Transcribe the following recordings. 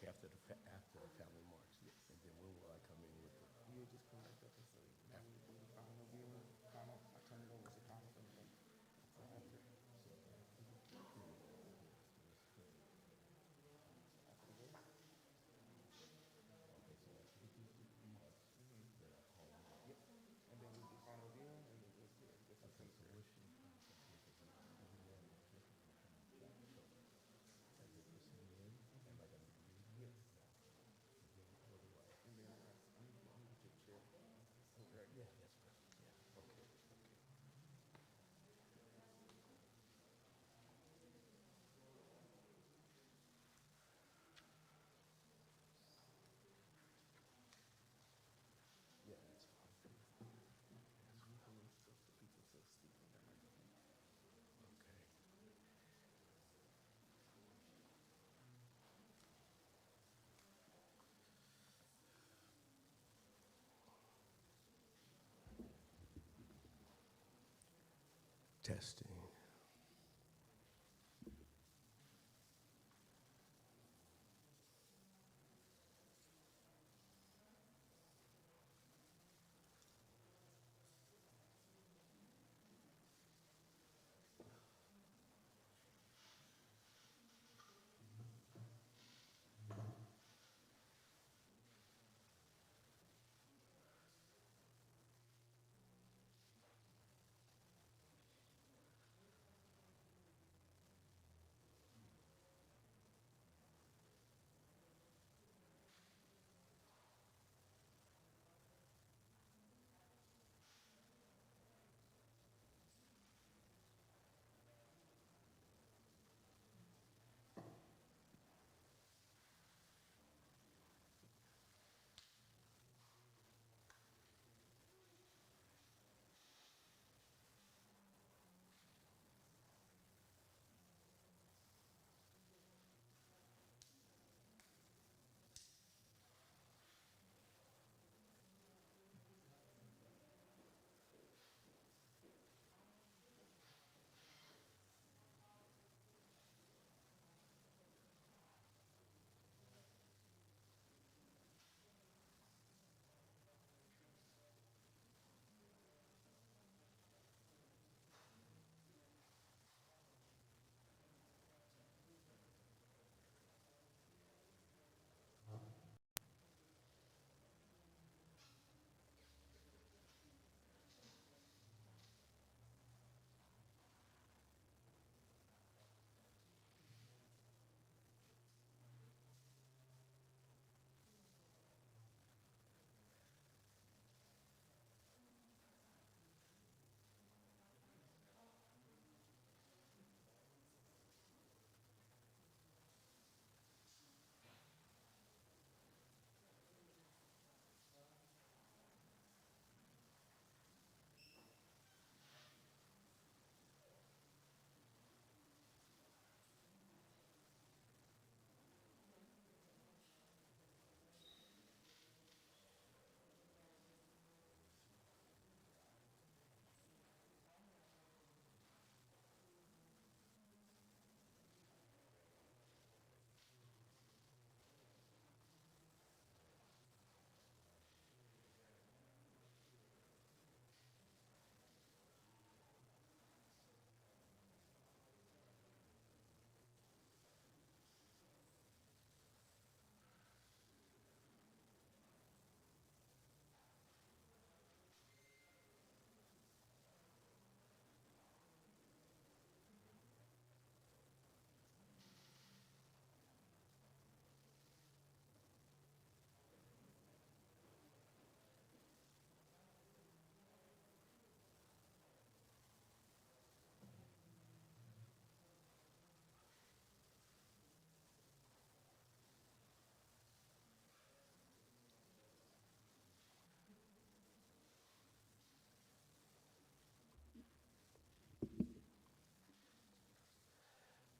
after after the family march, yes. And then when will I come in with it? You just come back up and say, now we do the final viewing, final, I turn it over to Jonathan. So after, after the vote? Yep, and then we do final viewing, and then just, yeah, get some cemetery. Yes. And then I'm gonna get your chair. Okay. Yeah, that's perfect. Yeah. Okay. Okay. Yeah, that's fine. Usually stuff for people to speak on that microphone. Okay. Testing.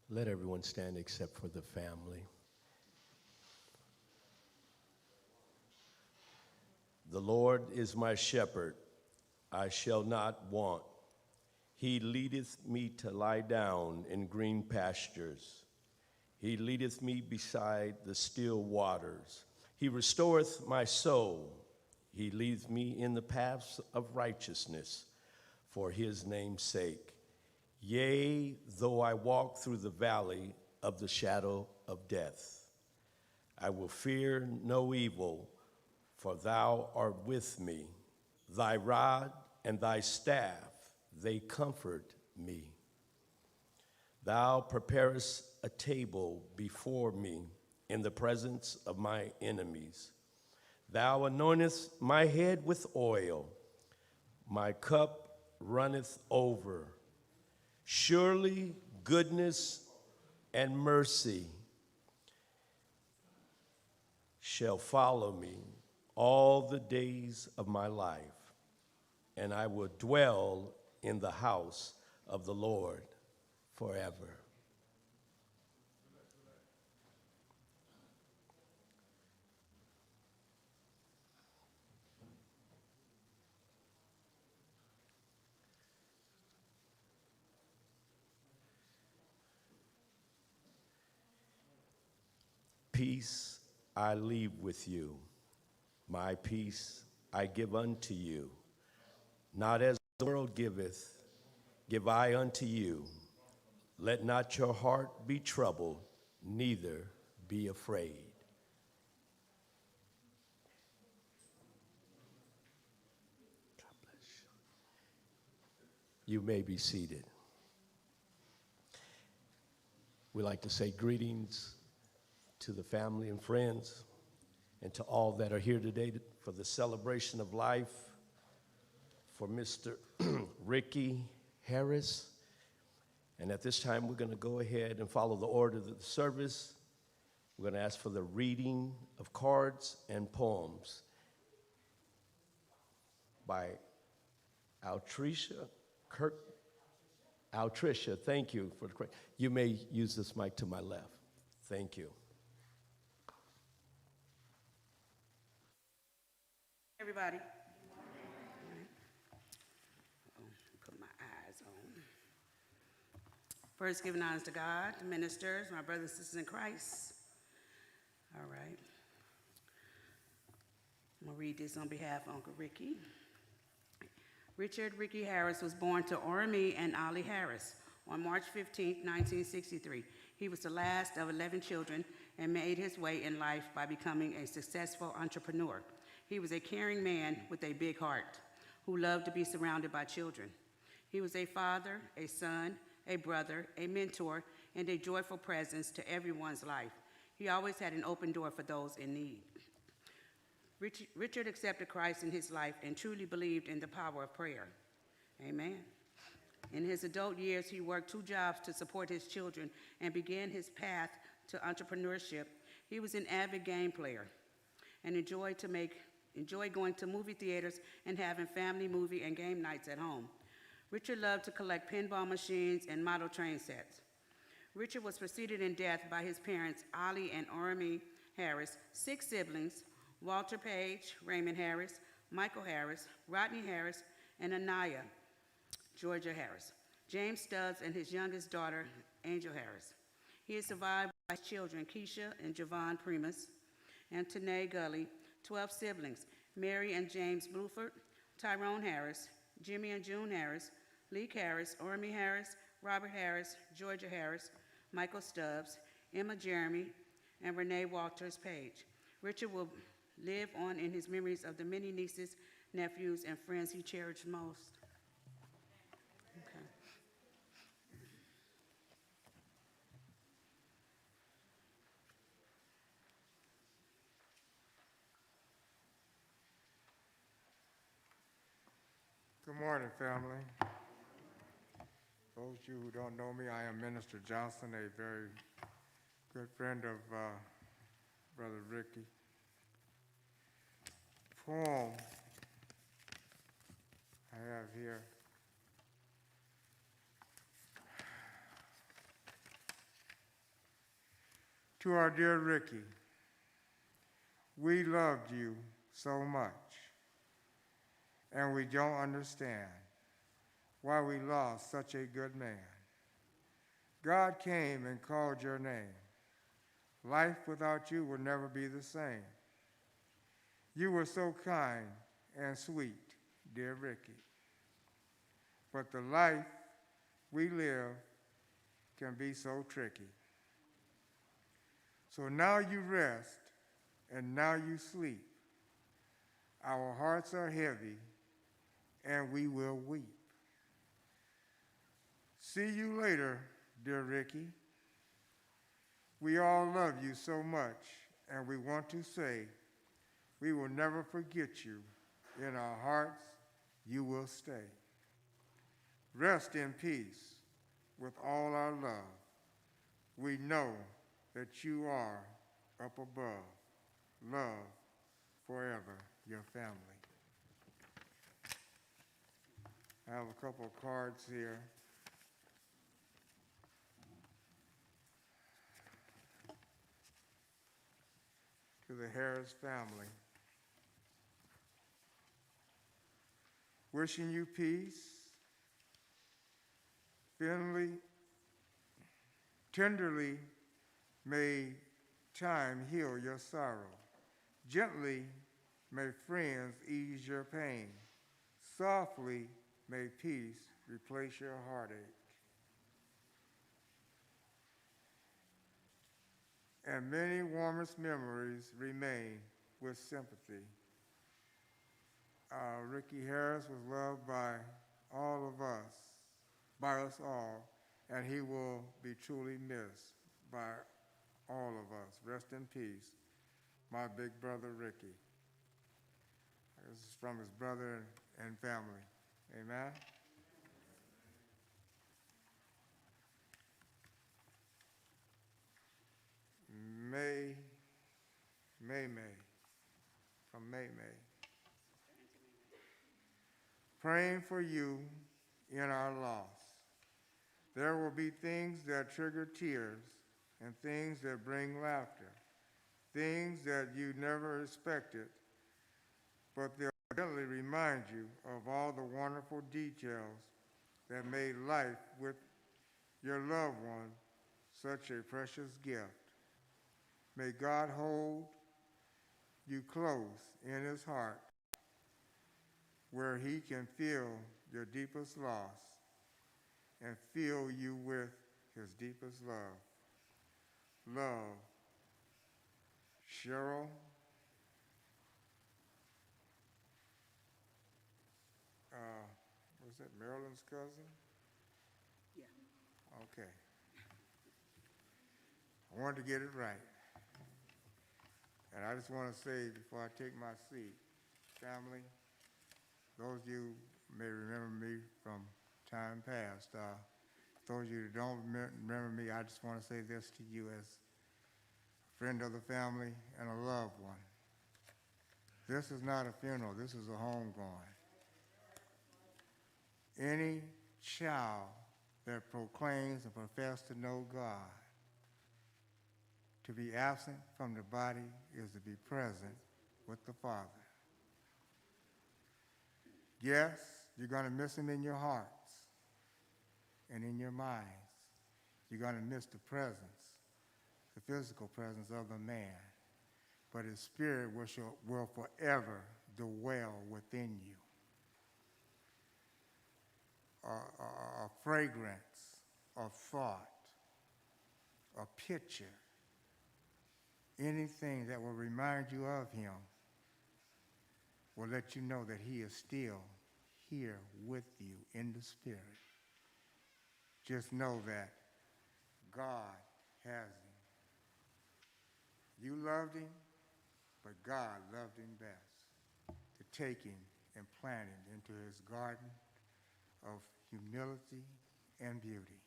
Let everyone stand except for the family. The Lord is my shepherd, I shall not want. He leadeth me to lie down in green pastures. He leadeth me beside the still waters. He restoreth my soul. He leadeth me in the paths of righteousness for his name's sake. Yea, though I walk through the valley of the shadow of death, I will fear no evil, for thou art with me. Thy rod and thy staff, they comfort me. Thou preparest a table before me in the presence of my enemies. Thou anointest my head with oil. My cup runneth over. Surely goodness and mercy shall follow me all the days of my life, and I will dwell in the house of the Lord forever. Peace I leave with you. My peace I give unto you. Not as the world giveth, give I unto you. Let not your heart be troubled, neither be afraid. God bless you. You may be seated. We like to say greetings to the family and friends and to all that are here today for the celebration of life for Mr. Ricky Harris. And at this time, we're going to go ahead and follow the order of the service. We're going to ask for the reading of cards and poems by Altricia Kirk. Altricia, thank you for the correct. You may use this mic to my left. Thank you. Everybody. Put my eyes on. First, giving honors to God, the ministers, my brothers and sisters in Christ. All right. I'm going to read this on behalf of Uncle Ricky. Richard Ricky Harris was born to Oremy and Ollie Harris on March 15, 1963. He was the last of 11 children and made his way in life by becoming a successful entrepreneur. He was a caring man with a big heart who loved to be surrounded by children. He was a father, a son, a brother, a mentor, and a joyful presence to everyone's life. He always had an open door for those in need. Richard accepted Christ in his life and truly believed in the power of prayer. Amen. In his adult years, he worked 2 jobs to support his children and began his path to entrepreneurship. He was an avid game player and enjoyed going to movie theaters and having family movie and game nights at home. Richard loved to collect pinball machines and model train sets. Richard was preceded in death by his parents, Ollie and Oremy Harris, 6 siblings, Walter Page, Raymond Harris, Michael Harris, Rodney Harris, and Anaya, Georgia Harris, James Stubbs, and his youngest daughter, Angel Harris. He is survived by his children, Keisha and Javon Primus, and Tanae Gully, 12 siblings, Mary and James Bluford, Tyrone Harris, Jimmy and June Harris, Leek Harris, Oremy Harris, Robert Harris, Georgia Harris, Michael Stubbs, Emma Jeremy, and Renee Walters Page. Richard will live on in his memories of the many nieces, nephews, and friends he cherished most. Okay. Good morning, family. Those of you who don't know me, I am Minister Johnson, a very good friend of Brother Ricky. Poem I have here. To our dear Ricky, we loved you so much, and we don't understand why we lost such a good man. God came and called your name Life without you will never be the same. You were so kind and sweet, dear Ricky. But the life we live can be so tricky. So now you rest and now you sleep. Our hearts are heavy and we will weep. See you later, dear Ricky. We all love you so much, and we want to say we will never forget you. In our hearts, you will stay. Rest in peace with all our love. We know that you are up above. Love forever, your family. I have a couple of cards here. To the Harris family. Wishing you peace. Tenderly may time heal your sorrow. Gently may friends ease your pain. Softly may peace replace your heartache. And many warmest memories remain with sympathy. Ricky Harris was loved by all of us, by us all, and he will be truly missed by all of us. Rest in peace, my big brother Ricky. This is from his brother and family. Amen. May, from May. Praying for you in our loss. There will be things that trigger tears and things that bring laughter, things that you never expected, but they'll gently remind you of all the wonderful details that made life with your loved one such a precious gift. May God hold you close in his heart where he can feel your deepest loss and fill you with his deepest love. Love, Cheryl, was that Marilyn's cousin? Yeah. Okay. I wanted to get it right. And I just want to say before I take my seat, family, those of you may remember me from time past. Those of you who don't remember me, I just want to say this to you as a friend of the family and a loved one. This is not a funeral, this is a homegoing. Any child that proclaims and professes to know God, to be absent from the body is to be present with the Father. Yes, you're going to miss him in your hearts and in your minds. You're going to miss the presence, the physical presence of the man, but his spirit will forever dwell within you. A fragrance, a thought, a picture, anything that will remind you of him will let you know that he is still here with you in the spirit. Just know that God has him. You loved him, but God loved him best, to take him and plant him into his garden of humility and beauty.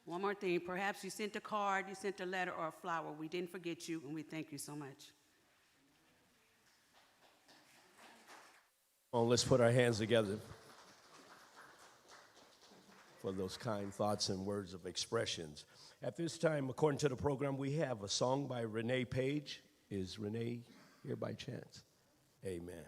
One more thing, perhaps you sent a card, you sent a letter or a flower. We didn't forget you, and we thank you so much. Oh, let's put our hands together for those kind thoughts and words of expressions. At this time, according to the program, we have a song by Renee Page. Is Renee here by chance? Amen.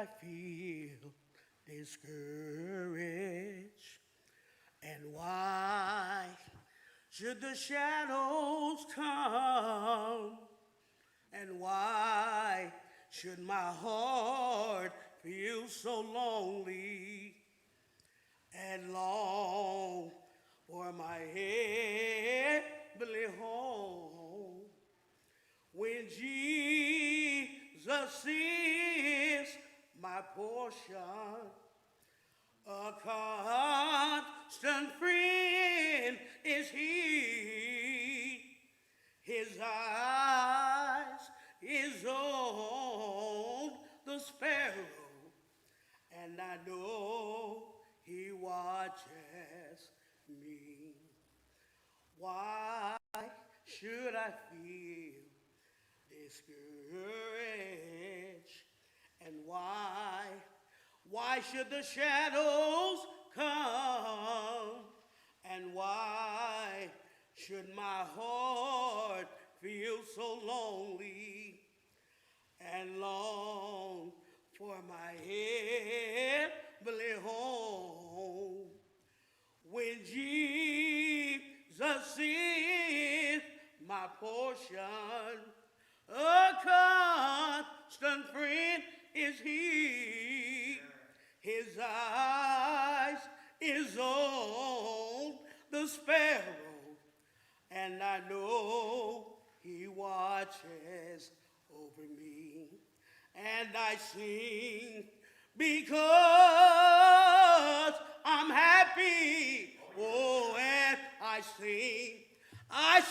I feel discouraged? And why should the shadows come? And why should my heart feel so lonely and long for my heavenly home? When Jesus is my portion, a constant friend is he. His eyes is on the sparrow, and I know he watches me. Why should I feel discouraged? And why should the shadows come? And why should my heart feel so lonely and long for my heavenly home? When Jesus is my portion, a constant friend is he. His eyes is on the sparrow, and I know he watches over me. And I sing because I'm happy. Oh, and I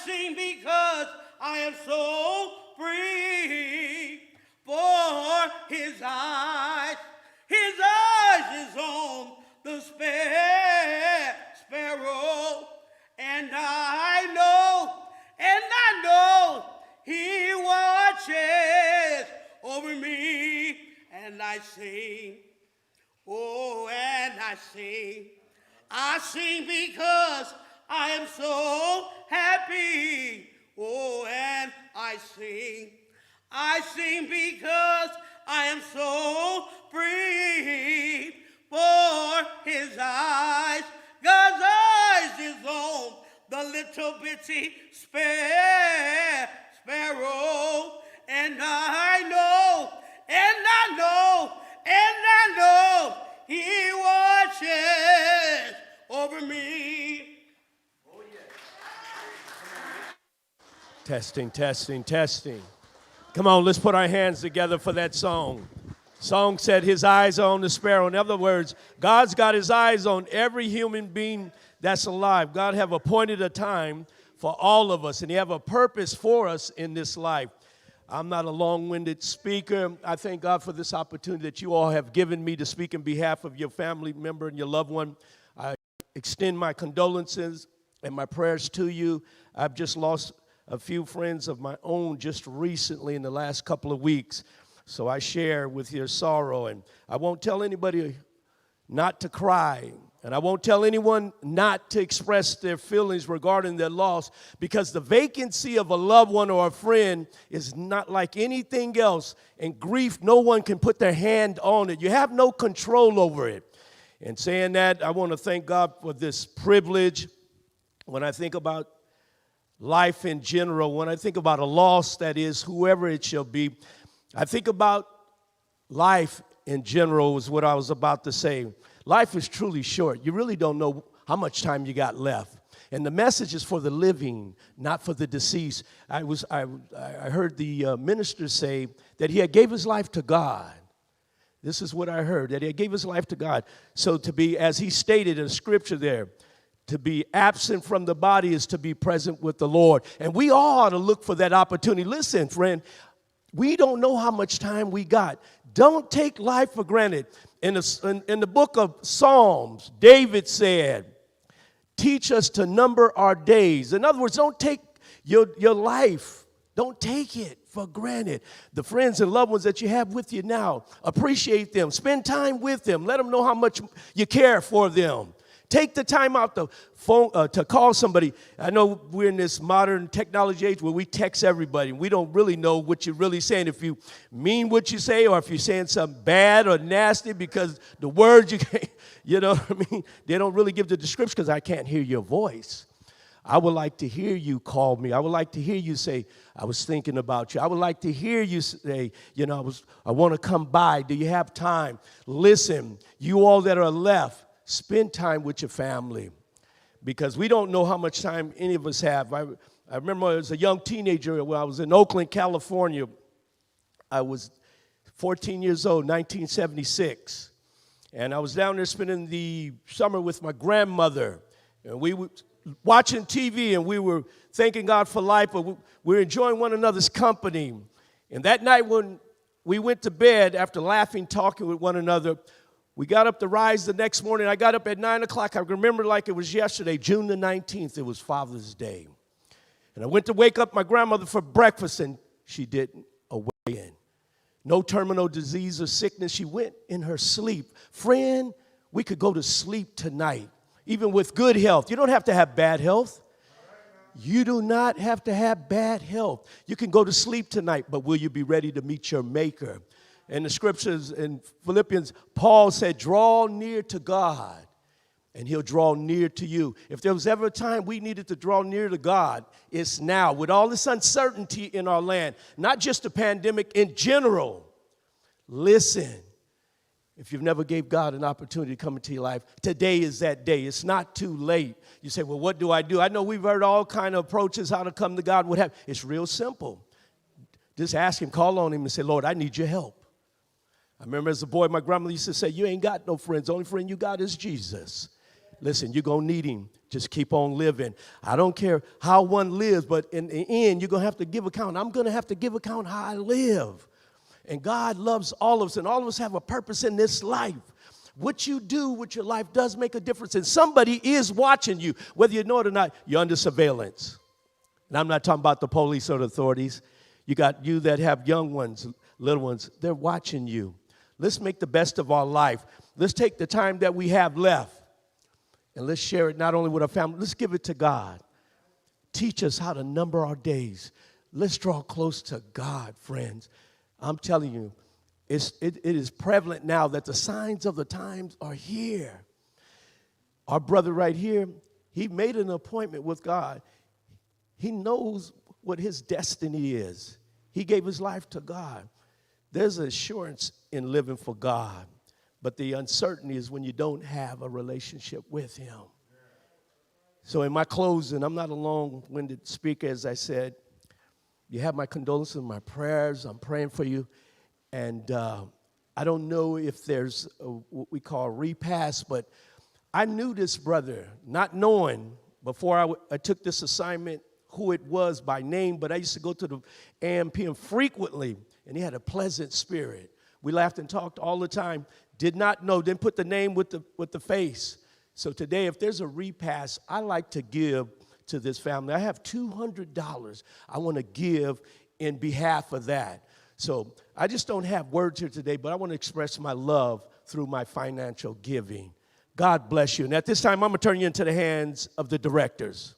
sing because I am so free. For his eyes is on the sparrow, and I know he watches over me. And I sing, oh, and I sing because I am so happy. Oh, and I sing because I am so free. For his eyes, God's eyes is on the little bitty sparrow. And I know he watches over me. Oh, yeah. Testing, testing, testing. Come on, let's put our hands together for that song. Song said his eyes are on the sparrow. In other words, God's got his eyes on every human being that's alive. God have appointed a time for all of us, and he have a purpose for us in this life. I'm not a long-winded speaker. I thank God for this opportunity that you all have given me to speak in behalf of your family member and your loved one. I extend my condolences and my prayers to you. I've just lost a few friends of my own just recently in the last couple of weeks. So I share with your sorrow, and I won't tell anybody not to cry, and I won't tell anyone not to express their feelings regarding their loss, because the vacancy of a loved one or a friend is not like anything else. In grief, no one can put their hand on it. You have no control over it. And saying that, I want to thank God for this privilege. When I think about life in general, when I think about a loss, that is, whoever it shall be, I think about life in general is what I was about to say. Life is truly short. You really don't know how much time you got left. And the message is for the living, not for the deceased. I heard the minister say that he had gave his life to God. This is what I heard, that he gave his life to God. So to be, as he stated in scripture there, to be absent from the body is to be present with the Lord. And we all ought to look for that opportunity. Listen, friend, we don't know how much time we got. Don't take life for granted. In the book of Psalms, David said, teach us to number our days. In other words, don't take your life, don't take it for granted. The friends and loved ones that you have with you now, appreciate them. Spend time with them. Let them know how much you care for them. Take the time out the phone to call somebody. I know we're in this modern technology age where we text everybody, and we don't really know what you're really saying, if you mean what you say or if you're saying something bad or nasty, because the words you can't, you know what I mean? They don't really give the description because I can't hear your voice. I would like to hear you call me. I would like to hear you say, I was thinking about you. I would like to hear you say, you know, I want to come by. Do you have time? Listen, you all that are left, spend time with your family, because we don't know how much time any of us have. I remember as a young teenager when I was in Oakland, California. I was 14 years old, 1976. And I was down there spending the summer with my grandmother. And we were watching TV, and we were thanking God for life, but we were enjoying one another's company. And that night when we went to bed, after laughing, talking with one another, we got up to rise the next morning. I got up at 9 o'clock. I remember like it was yesterday, June the 19th. It was Father's Day. And I went to wake up my grandmother for breakfast, and she didn't awaken in. No terminal disease or sickness. She went in her sleep. Friend, we could go to sleep tonight, even with good health. You don't have to have bad health. You do not have to have bad health. You can go to sleep tonight, but will you be ready to meet your Maker? In the scriptures in Philippians, Paul said, draw near to God, and he'll draw near to you. If there was ever a time we needed to draw near to God, it's now. With all this uncertainty in our land, not just the pandemic, in general, listen. If you've never gave God an opportunity to come into your life, today is that day. It's not too late. You say, well, what do? I know we've heard all kind of approaches how to come to God. What have? It's real simple. Just ask him, call on him and say, Lord, I need your help. I remember as a boy, my grandmother used to say, you ain't got no friends. The only friend you got is Jesus. Listen, you're going to need him. Just keep on living. I don't care how one lives, but in the end, you're going to have to give account. I'm going to have to give account how I live. And God loves all of us, and all of us have a purpose in this life. What you do with your life does make a difference, and somebody is watching you. Whether you know it or not, you're under surveillance. And I'm not talking about the police or the authorities. You got you that have young ones, little ones, they're watching you. Let's make the best of our life. Let's take the time that we have left, and let's share it not only with our family, let's give it to God. Teach us how to number our days. Let's draw close to God, friends. I'm telling you, it is prevalent now that the signs of the times are here. Our brother right here, he made an appointment with God. He knows what his destiny is. He gave his life to God. There's assurance in living for God, but the uncertainty is when you don't have a relationship with him. So in my closing, I'm not a long-winded speaker, as I said. You have my condolences and my prayers. I'm praying for you. And I don't know if there's what we call a repass, but I knew this brother, not knowing before I took this assignment who it was by name, but I used to go to the AM/PM frequently, and he had a pleasant spirit. We laughed and talked all the time. Did not know, didn't put the name with the face. So today, if there's a repass, I like to give to this family. I have $200 I want to give in behalf of that. So I just don't have words here today, but I want to express my love through my financial giving. God bless you. And at this time, I'm going to turn you into the hands of the directors.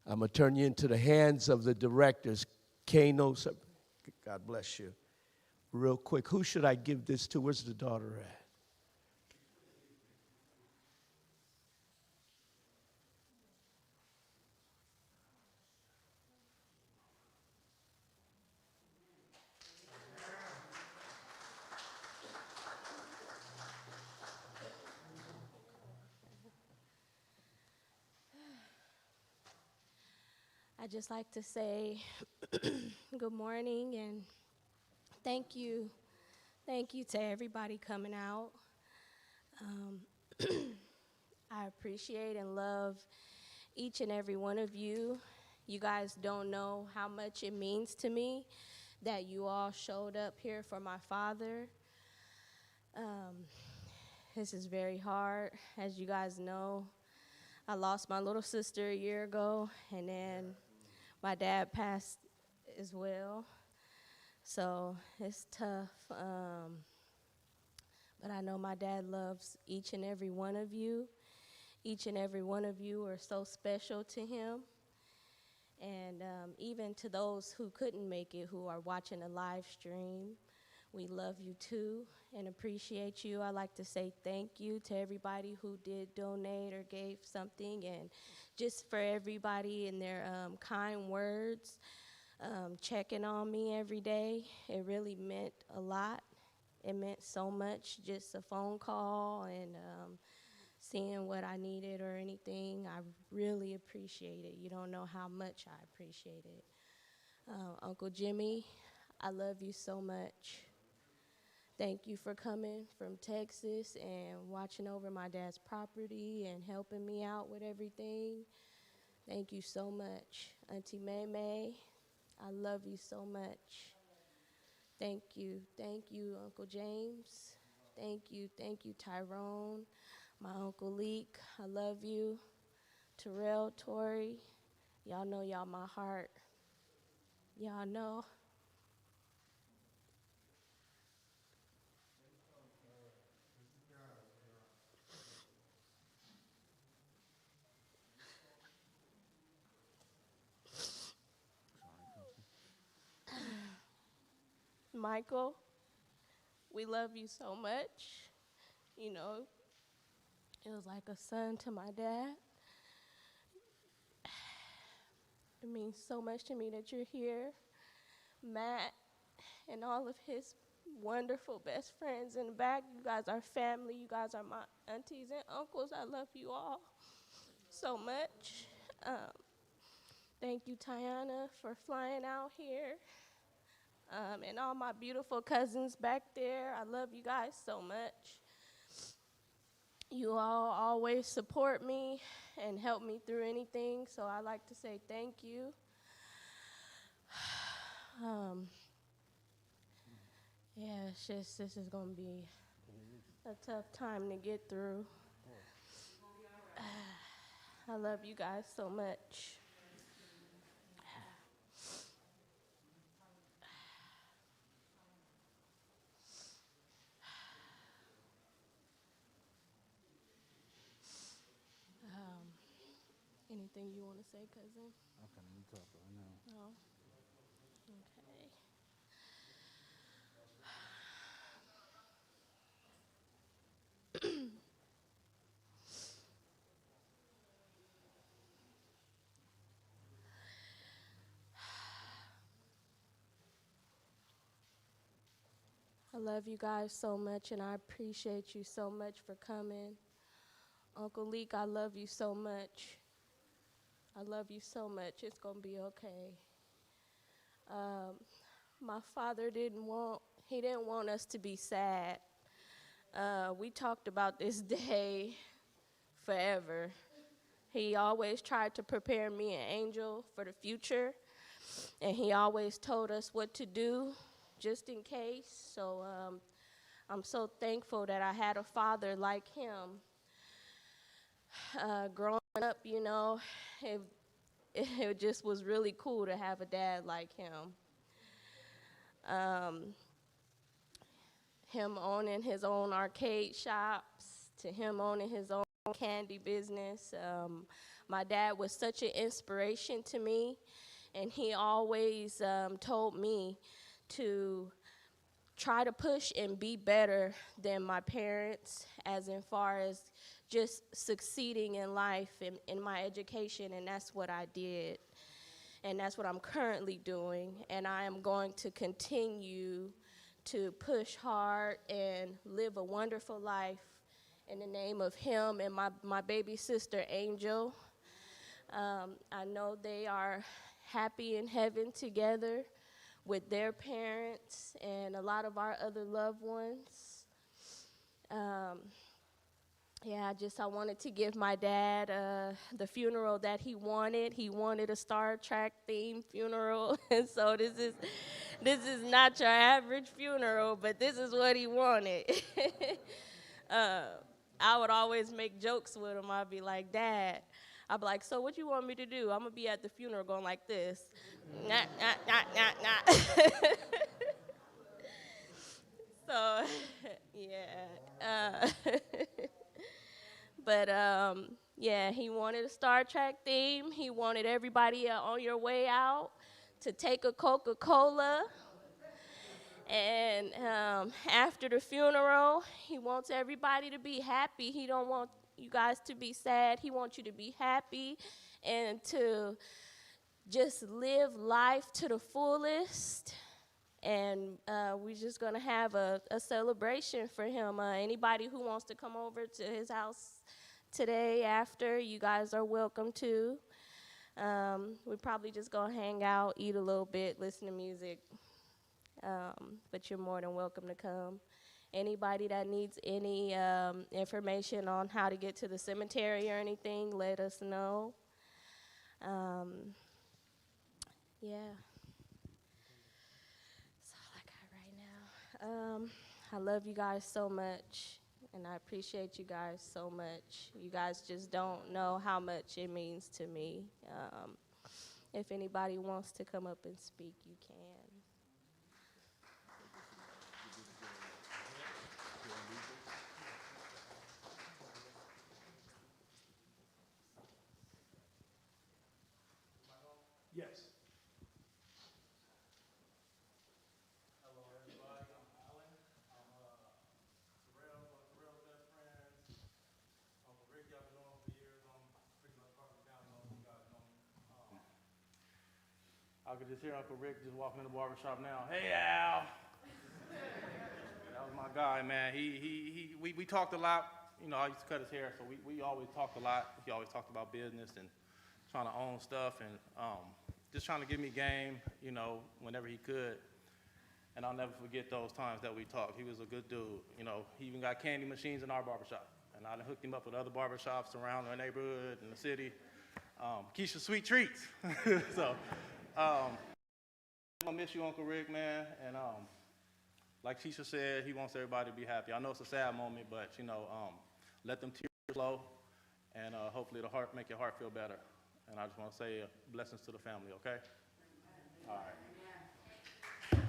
I'm going to turn you into the hands of the directors. Kano, God bless you. Real quick, who should I give this to? Where's the daughter at? I'd just like to say good morning and thank you. Thank you to everybody coming out. I appreciate and love each and every one of you. You guys don't know how much it means to me that you all showed up here for my father. This is very hard. As you guys know, I lost my little sister a year ago, and then my dad passed as well, so it's tough. But I know my dad loves each and every one of you. Each and every one of you are so special to him. And even to those who couldn't make it, who are watching the live stream, we love you too and appreciate you. I'd like to say thank you to everybody who did donate or gave something, and just for everybody and their kind words, checking on me every day. It really meant a lot. It meant so much, just a phone call and seeing what I needed or anything. I really appreciate it. You don't know how much I appreciate it. Uncle Jimmy, I love you so much. Thank you for coming from Texas and watching over my dad's property and helping me out with everything. Thank you so much. Auntie May May, I love you so much. Thank you. Thank you, Uncle James. Thank you, Tyrone. My Uncle Leek, I love you. Terrell, Tori, y'all know y'all my heart. Y'all know. Michael, we love you so much. You know, it was like a son to my dad. It means so much to me that you're here. Matt and all of his wonderful best friends in the back, you guys are family. You guys are my aunties and uncles. I love you all so much. Thank you, Tiana, for flying out here. And all my beautiful cousins back there. I love you guys so much. You all always support me and help me through anything, so I like to say thank you. Yeah, it's just, this is gonna be a tough time to get through. I love you guys so much. Anything you want to say, cousin? I can't even talk right now. No? Okay. I love you guys so much, and I appreciate you so much for coming. Uncle Leek, I love you so much. I love you so much. It's going to be okay. My father didn't want us to be sad. We talked about this day forever. He always tried to prepare me and Angel for the future, and he always told us what to do just in case. So I'm so thankful that I had a father like him. Growing up, you know, it just was really cool to have a dad like him. Him owning his own arcade shops, to him owning his own candy business. My dad was such an inspiration to me, and he always told me to try to push and be better than my parents, as in far as just succeeding in life and in my education, and that's what I did. And that's what I'm currently doing, and I am going to continue to push hard and live a wonderful life in the name of him and my baby sister, Angel. I know they are happy in heaven together with their parents and a lot of our other loved ones. I wanted to give my dad the funeral that he wanted. He wanted a Star Trek themed funeral, and so this is not your average funeral, but this is what he wanted. I would always make jokes with him. I'd be like, Dad, I'll be like, so what you want me to do? I'm going to be at the funeral going like this. Nah, nah, nah, nah, nah. So, yeah. But, yeah, he wanted a Star Trek theme. He wanted everybody on your way out to take a Coca-Cola. And after the funeral, he wants everybody to be happy. He don't want you guys to be sad. He wants you to be happy and to just live life to the fullest. And we're just going to have a celebration for him. Anybody who wants to come over to his house today after, you guys are welcome to. We're probably just going to hang out, eat a little bit, listen to music. But you're more than welcome to come. Anybody that needs any information on how to get to the cemetery or anything, let us know. Yeah. That's all I got right now. I love you guys so much, and I appreciate you guys so much. You guys just don't know how much it means to me. If anybody wants to come up and speak, you can. Yes. Hello, everybody. I'm Alan. I'm Terrell, one of Terrell's best friends. Uncle Rick, y'all been knowing for years. I'm pretty much part of the family. You guys know me. I could just hear Uncle Rick just walking in the barbershop now. Hey, Al. That was my guy, man. We talked a lot. You know, I used to cut his hair, so we always talked a lot. He always talked about business and trying to own stuff and just trying to give me game, you know, whenever he could. And I'll never forget those times that we talked. He was a good dude. You know, he even got candy machines in our barbershop. And I done hooked him up with other barbershops around our neighborhood and the city. Keisha Sweet Treats. So, I'm gonna miss you, Uncle Rick, man. And like Keisha said, he wants everybody to be happy. I know it's a sad moment, but, you know, let them tears flow. And hopefully it'll make your heart feel better. And I just want to say blessings to the family, okay? All right.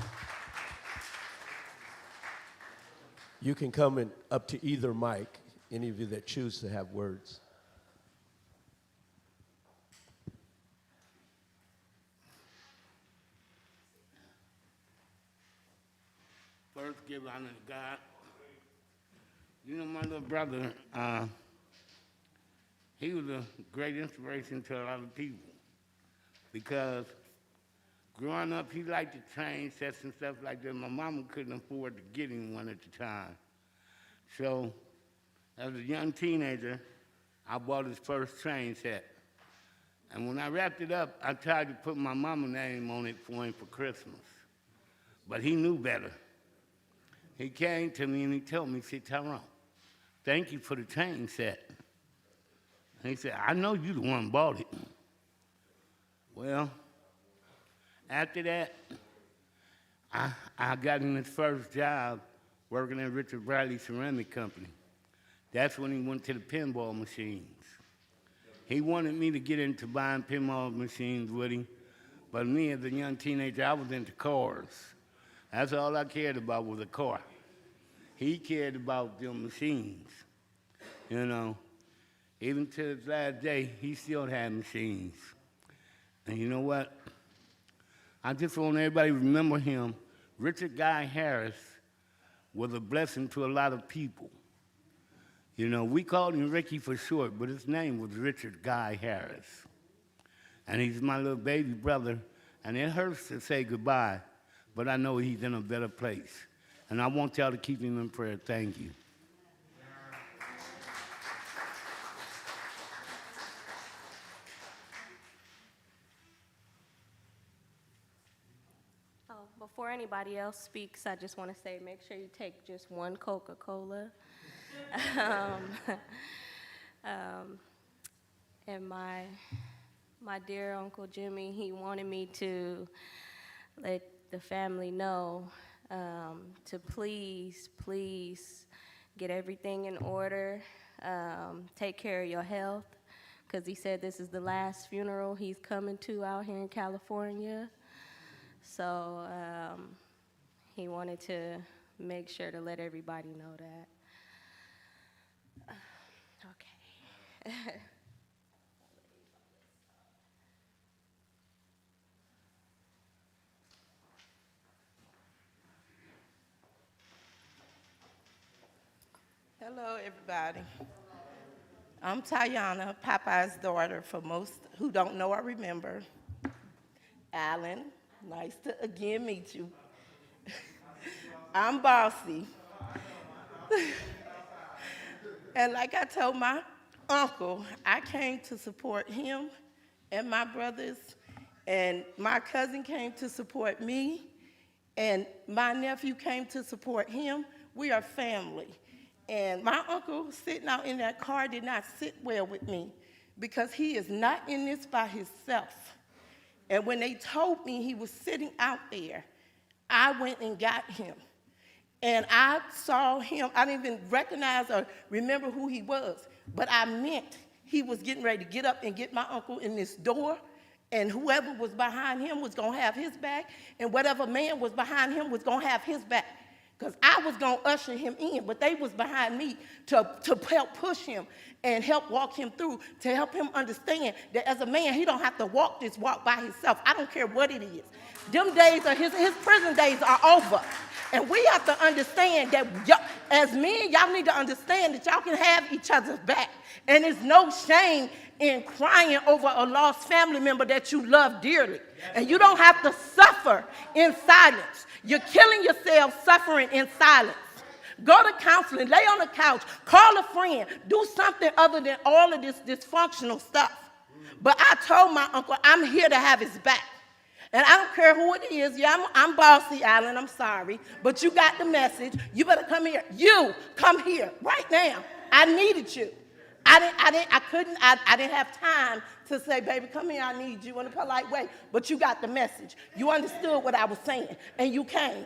You can come up to either mic, any of you that choose to have words. First, give honor to God. You know, my little brother, he was a great inspiration to a lot of people because growing up, he liked the train sets and stuff like that. My mama couldn't afford to get him one at the time. So, as a young teenager, I bought his first train set. And when I wrapped it up, I tried to put my mama's name on it for him for Christmas. But he knew better. He came to me and he told me, he said, Tyrone, thank you for the train set. And he said, I know you the one bought it. Well, after that, I got him his first job working at Richard Bradley Ceramic Company. That's when he went to the pinball machines. He wanted me to get into buying pinball machines with him, but me as a young teenager, I was into cars. That's all I cared about was a car. He cared about the machines, you know. Even to his last day, he still had machines. And you know what? I just want everybody to remember him. Richard Guy Harris was a blessing to a lot of people. You know, we called him Ricky for short, but his name was Richard Guy Harris. And he's my little baby brother, and it hurts to say goodbye, but I know he's in a better place. And I want y'all to keep him in prayer. Thank you. Oh, before anybody else speaks, I just want to say make sure you take just one Coca-Cola. And my dear Uncle Jimmy, he wanted me to let the family know to please get everything in order, take care of your health, because he said this is the last funeral he's coming to out here in California. So he wanted to make sure to let everybody know that. Okay. Hello, everybody. I'm Tayana, Popeye's daughter, for most who don't know or remember. Alan, nice to again meet you. I'm Bossy. And like I told my uncle, I came to support him and my brothers, and my cousin came to support me, and my nephew came to support him. We are family. And my uncle sitting out in that car did not sit well with me because he is not in this by himself. And when they told me he was sitting out there, I went and got him. And I saw him, I didn't even recognize or remember who he was, but I meant he was getting ready to get up and get my uncle in this door, and whoever was behind him was gonna have his back, and whatever man was behind him was gonna have his back. Because I was going to usher him in, but they was behind me to help push him and help walk him through, to help him understand that as a man, he don't have to walk this walk by himself. I don't care what it is. Them days are his prison days are over. And we have to understand that as men, y'all need to understand that y'all can have each other's back. And there's no shame in crying over a lost family member that you love dearly. And you don't have to suffer in silence. You're killing yourself suffering in silence. Go to counseling, lay on the couch, call a friend, do something other than all of this dysfunctional stuff. But I told my uncle, I'm here to have his back. And I don't care who it is. Yeah, I'm Bossy, Alan, I'm sorry. But you got the message. You better come here. You, come here right now. I needed you. I didn't have time to say, baby, come here, I need you in a polite way. But you got the message. You understood what I was saying, and you came.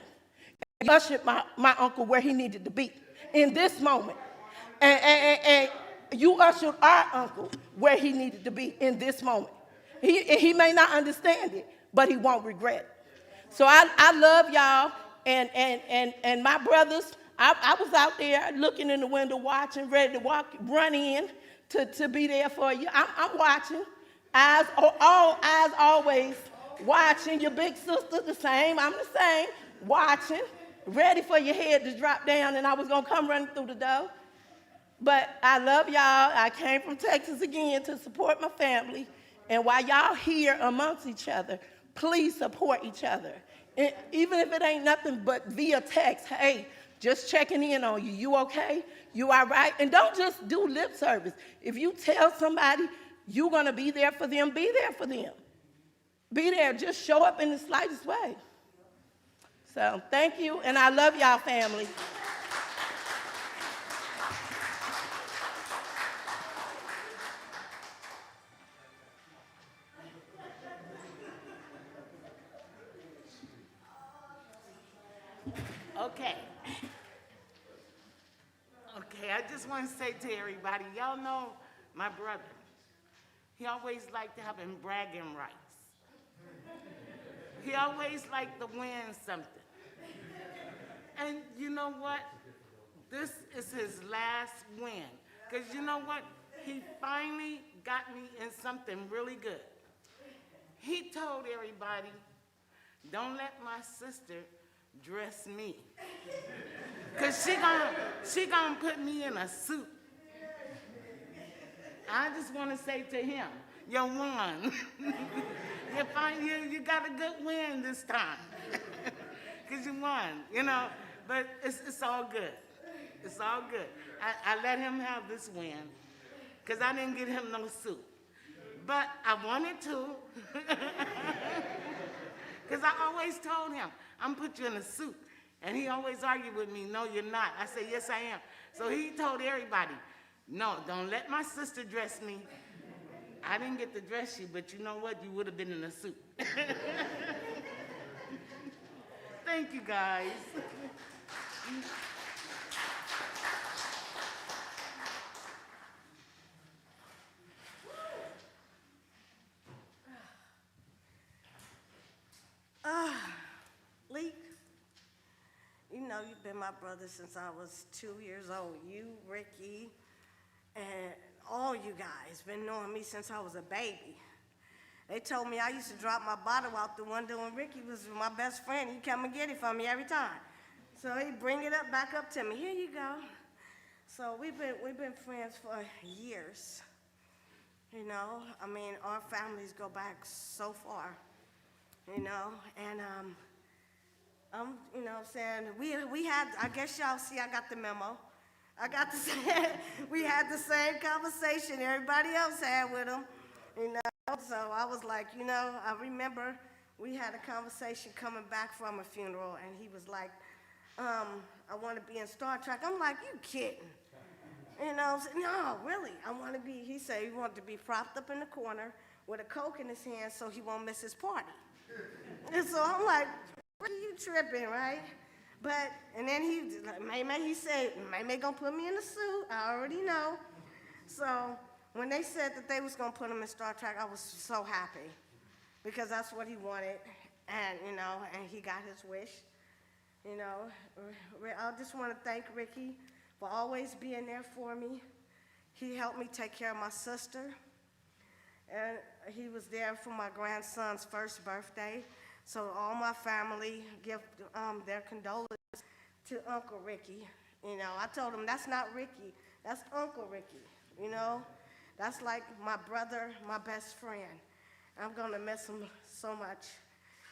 And you ushered my uncle where he needed to be in this moment. And you ushered our uncle where he needed to be in this moment. He may not understand it, but he won't regret it. So I love y'all, and my brothers. I was out there looking in the window, watching, ready to run in to be there for you. I'm watching, all eyes always watching. Your big sister the same, I'm the same, watching, ready for your head to drop down, and I was gonna come running through the door. But I love y'all. I came from Texas again to support my family, and while y'all here amongst each other, please support each other. And even if it ain't nothing but via text, hey, just checking in on you. You okay? You all right? And don't just do lip service. If you tell somebody you're going to be there for them, be there for them. Be there. Just show up in the slightest way. So thank you, and I love y'all, family. Okay, I just want to say to everybody, y'all know my brother. He always liked to have him bragging rights. He always liked to win something. And you know what? This is his last win. Because you know what? He finally got me in something really good. He told everybody, don't let my sister dress me. Because she gonna put me in a suit. I just want to say to him, you won. You got a good win this time. Because you won, you know. But it's all good. It's all good. I let him have this win because I didn't get him no suit. But I wanted to. Because I always told him, I'm going to put you in a suit. And he always argued with me, no, you're not. I said, yes, I am. So he told everybody, no, don't let my sister dress me. I didn't get to dress you, but you know what? You would have been in a suit. Thank you, guys. you've been my brother since I was 2 years old. You, Ricky, and all you guys been knowing me since I was a baby. They told me I used to drop my bottle out the window, and Ricky was my best friend. He'd come and get it from me every time. So he'd bring it back up to me. Here you go. So we've been friends for years. You know, I mean, our families go back so far. You know, and you know what I'm saying, we had, I guess y'all see I got the memo. I got the same, we had the same conversation everybody else had with him, you know. So I was like, you know, I remember we had a conversation coming back from a funeral, and he was like, I want to be in Star Trek. I'm like, you kidding? You know, I said, no, really, I want to be, he said he wanted to be propped up in the corner with a Coke in his hand so he won't miss his party. And so I'm like, what are you tripping, right? But, and then he said, May gonna put me in a suit, I already know. So when they said that they was gonna put him in Star Trek, I was so happy because that's what he wanted, and you know, and he got his wish. You know, I just want to thank Ricky for always being there for me. He helped me take care of my sister, and he was there for my grandson's first birthday. So all my family give their condolences to Uncle Ricky. You know, I told him that's not Ricky, that's Uncle Ricky. You know, that's like my brother, my best friend. I'm gonna miss him so much.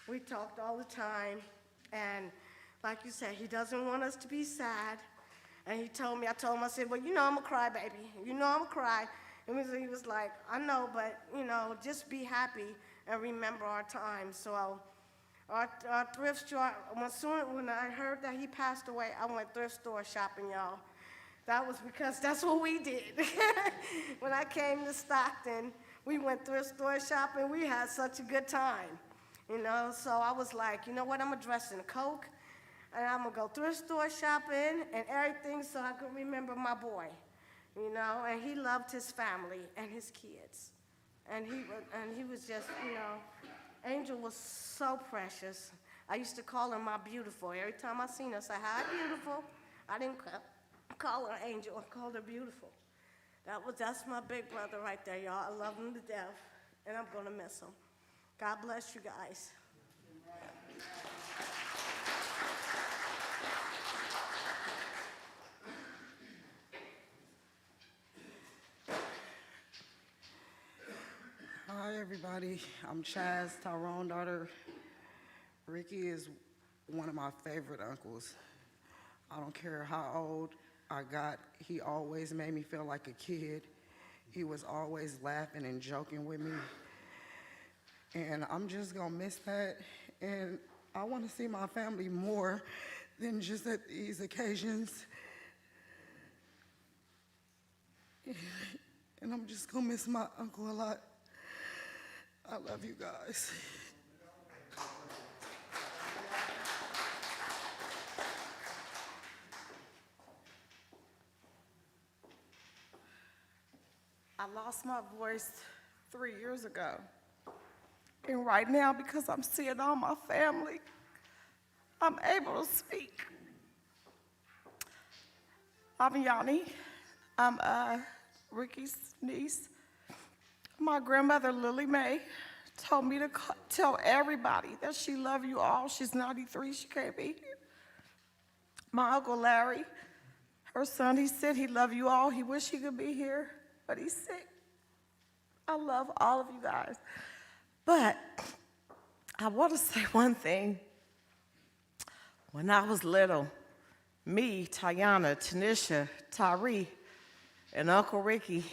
We talked all the time, and like you said, he doesn't want us to be sad. And he told me, I told him, I said, well, you know I'm a cry baby. You know I'm a cry. And he was like, I know, but you know, just be happy and remember our time. So our thrift store, when I heard that he passed away, I went thrift store shopping, y'all. That was because that's what we did. When I came to Stockton, we went thrift store shopping. We had such a good time, you know. So I was like, you know what, I'm gonna dress in a Coke, and I'm gonna go thrift store shopping and everything so I could remember my boy, you know. And he loved his family and his kids, and he was just, you know, Angel was so precious. I used to call her my beautiful. Every time I seen her, say, hi, beautiful. I didn't call her Angel, I called her beautiful. That's my big brother right there, y'all. I love him to death, and I'm gonna miss him. God bless you guys. Hi, everybody. I'm Chaz, Tyrone daughter. Ricky is one of my favorite uncles. I don't care how old I got, he always made me feel like a kid. He was always laughing and joking with me. And I'm just gonna miss that. And I wanna see my family more than just at these occasions. And I'm just gonna miss my uncle a lot. I love you guys. I lost my voice 3 years ago. And right now, because I'm seeing all my family, I'm able to speak. I'm Yanni. I'm Ricky's niece. My grandmother, Lily Mae, told me to tell everybody that she loved you all. She's 93, she can't be here. My Uncle Larry, her son, he said he loved you all. He wished he could be here, but he's sick. I love all of you guys. But I want to say one thing. When I was little, me, Tayana, Tanisha, Tyree, and Uncle Ricky,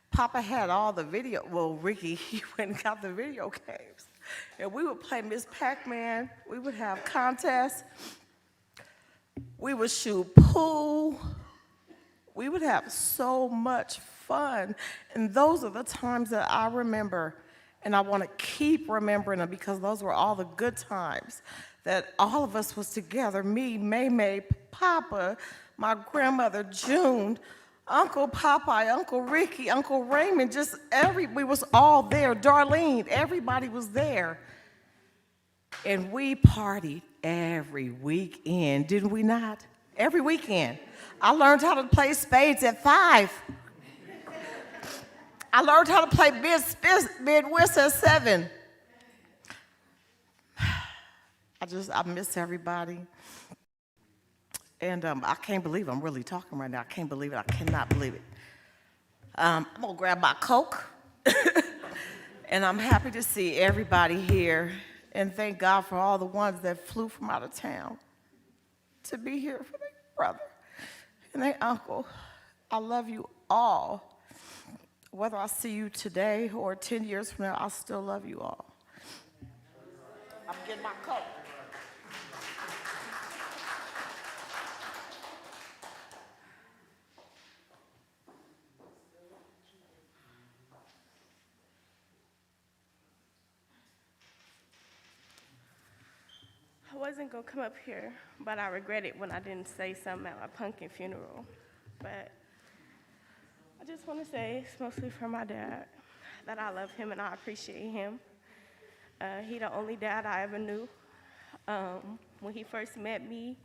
Papa had all the video, well, Ricky, he went and got the video games. And we would play Miss Pac-Man, we would have contests, we would shoot pool, we would have so much fun. And those are the times that I remember, and I want to keep remembering them because those were all the good times that all of us was together, me, May, Papa, my grandmother, June, Uncle Popeye, Uncle Ricky, Uncle Raymond, we was all there. Darlene, everybody was there. And we partied every weekend, didn't we not? Every weekend. I learned how to play spades at 5. I learned how to play mid-whist at 7. I miss everybody. And I can't believe I'm really talking right now. I can't believe it. I cannot believe it. I'm gonna grab my Coke. And I'm happy to see everybody here. And thank God for all the ones that flew from out of town to be here for their brother and their uncle. I love you all. Whether I see you today or 10 years from now, I still love you all. I'm getting my Coke. I wasn't gonna come up here, but I regret it when I didn't say something at my pumpkin funeral. But I just want to say, it's mostly for my dad, that I love him and I appreciate him. He the only dad I ever knew. When he first met me,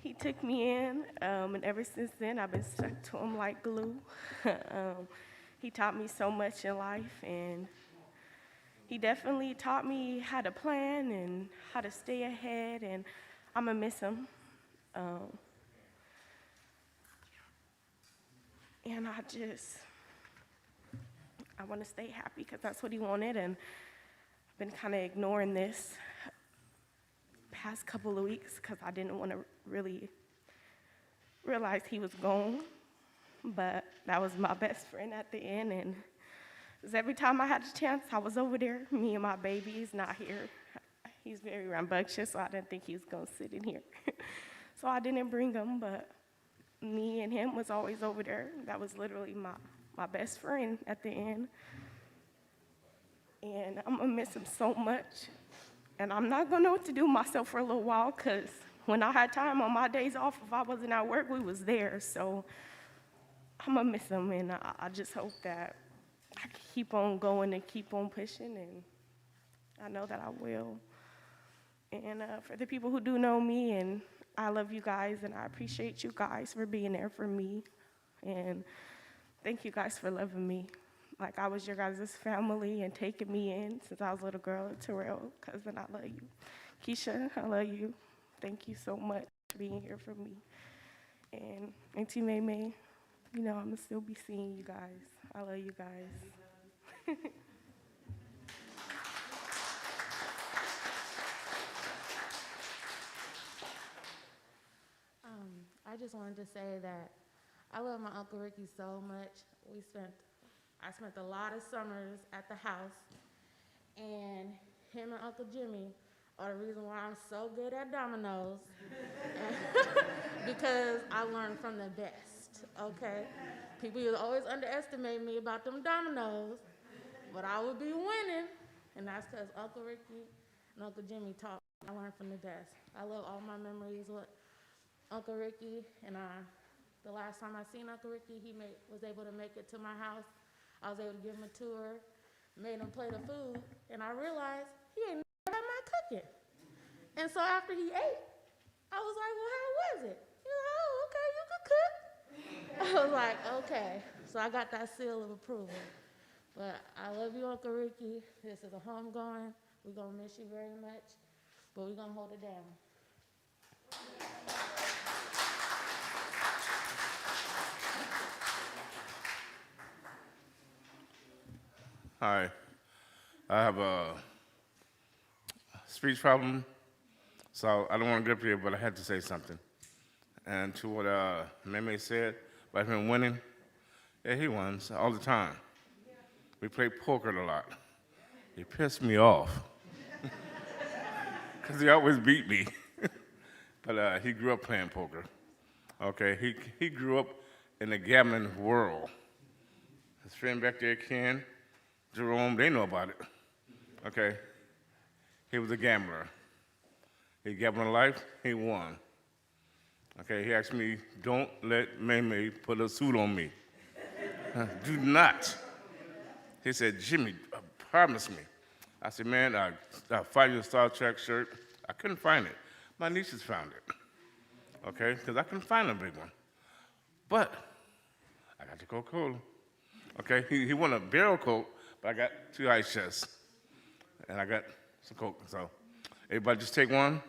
he took me in, and ever since then, I've been stuck to him like glue. He taught me so much in life, and he definitely taught me how to plan and how to stay ahead, and I'm gonna miss him. And I want to stay happy because that's what he wanted, and I've been kind of ignoring this past couple of weeks because I didn't want to really realize he was gone, but that was my best friend at the end, and 'cause every time I had a chance, I was over there. Me and my baby, he's not here. He's very rambunctious, so I didn't think he was gonna sit in here. So I didn't bring him, but me and him was always over there. That was literally my best friend at the end. And I'm gonna miss him so much. And I'm not gonna know what to do with myself for a little while, because when I had time on my days off, if I wasn't at work, we was there. So I'm gonna miss him, and I just hope that I can keep on going and keep on pushing, and I know that I will. And for the people who do know me, and I love you guys, and I appreciate you guys for being there for me. And thank you guys for loving me. Like I was your guys' family and taking me in since I was a little girl. Terrell, cousin, I love you. Keisha, I love you. Thank you so much for being here for me. And Auntie May May, you know I'm gonna still be seeing you guys. I love you guys. I just wanted to say that I love my Uncle Ricky so much. I spent a lot of summers at the house, and him and Uncle Jimmy are the reason why I'm so good at dominoes, because I learned from the best, okay? People used to always underestimate me about them dominoes, but I would be winning, and that's because Uncle Ricky and Uncle Jimmy taught me. I learned from the best. I love all my memories with Uncle Ricky, and the last time I seen Uncle Ricky, he was able to make it to my house. I was able to give him a tour, made him plate of food, and I realized he ain't never had my cooking. And so after he ate, I was like, well, how was it? He was like, oh, okay, you could cook. I was like, okay. So I got that seal of approval. But I love you, Uncle Ricky. This is a homegoing. We're going to miss you very much, but we're going to hold it down. Hi, I have a speech problem, so I don't want to get up here, but I had to say something. And to what Meme said about him winning, yeah, he wins all the time. We play poker a lot. He pissed me off because he always beat me. But he grew up playing poker. Okay, he grew up in the gambling world. His friend back there, Ken, Jerome, they know about it. Okay, he was a gambler. He gambled in life, he won. Okay, he asked me, don't let Meme put a suit on me. Do not. He said, Jimmy, promise me. I said, man, I find your Star Trek shirt. I couldn't find it. My nieces found it, okay? Because I couldn't find a big one. But I got the Coca-Cola, okay? He won a barrel Coke, but I got 2 ice chests, and I got some Coke. So everybody just take one.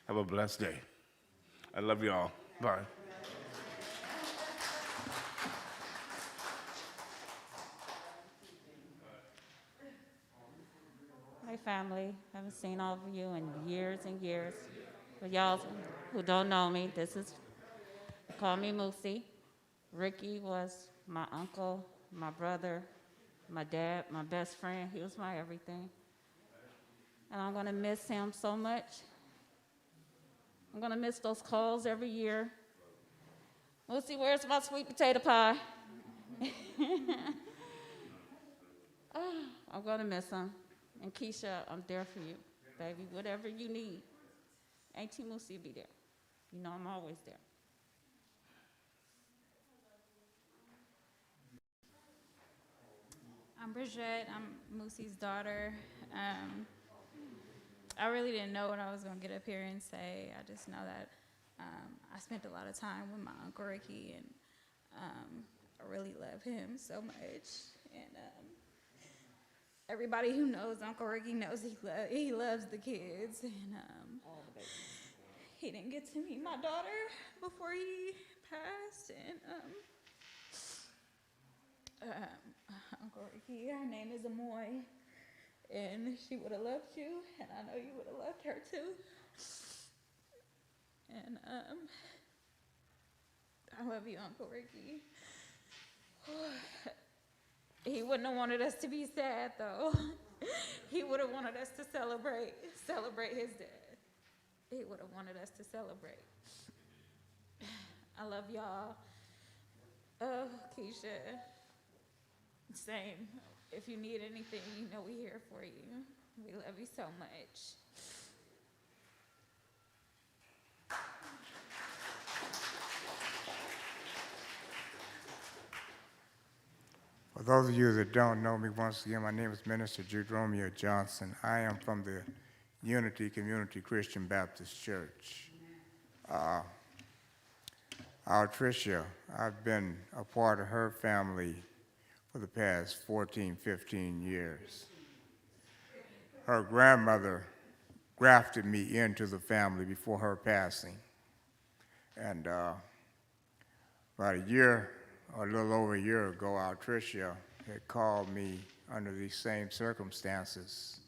Have a blessed day. I love you all. Bye. Hi, family. Haven't seen all of you in years and years. For y'all who don't know me, they call me Moosey. Ricky was my uncle, my brother, my dad, my best friend. He was my everything. And I'm going to miss him so much. I'm going to miss those calls every year. Moosey, where's my sweet potato pie? I'm going to miss him. And Keisha, I'm there for you, baby. Whatever you need. Auntie Moosey will be there. You know I'm always there. I'm Bridget. I'm Moosey's daughter. I really didn't know what I was going to get up here and say. I just know that I spent a lot of time with my Uncle Ricky, and I really love him so much. And everybody who knows Uncle Ricky knows he loves the kids. And he didn't get to meet my daughter before he passed. And Uncle Ricky, her name is Amoy, and she would have loved you, and I know you would have loved her too. And I love you, Uncle Ricky. He wouldn't have wanted us to be sad, though. He would have wanted us to celebrate his dad. He would have wanted us to celebrate. I love y'all. Oh, Keisha. Same. If you need anything, you know we're here for you. We love you so much. For those of you that don't know me, once again, my name is Minister Jude Romeo Johnson. I am from the Unity Community Christian Baptist Church. Our Tricia, I've been a part of her family for the past 14, 15 years. Her grandmother grafted me into the family before her passing. And about a year, or a little over a year ago, our Tricia had called me under these same circumstances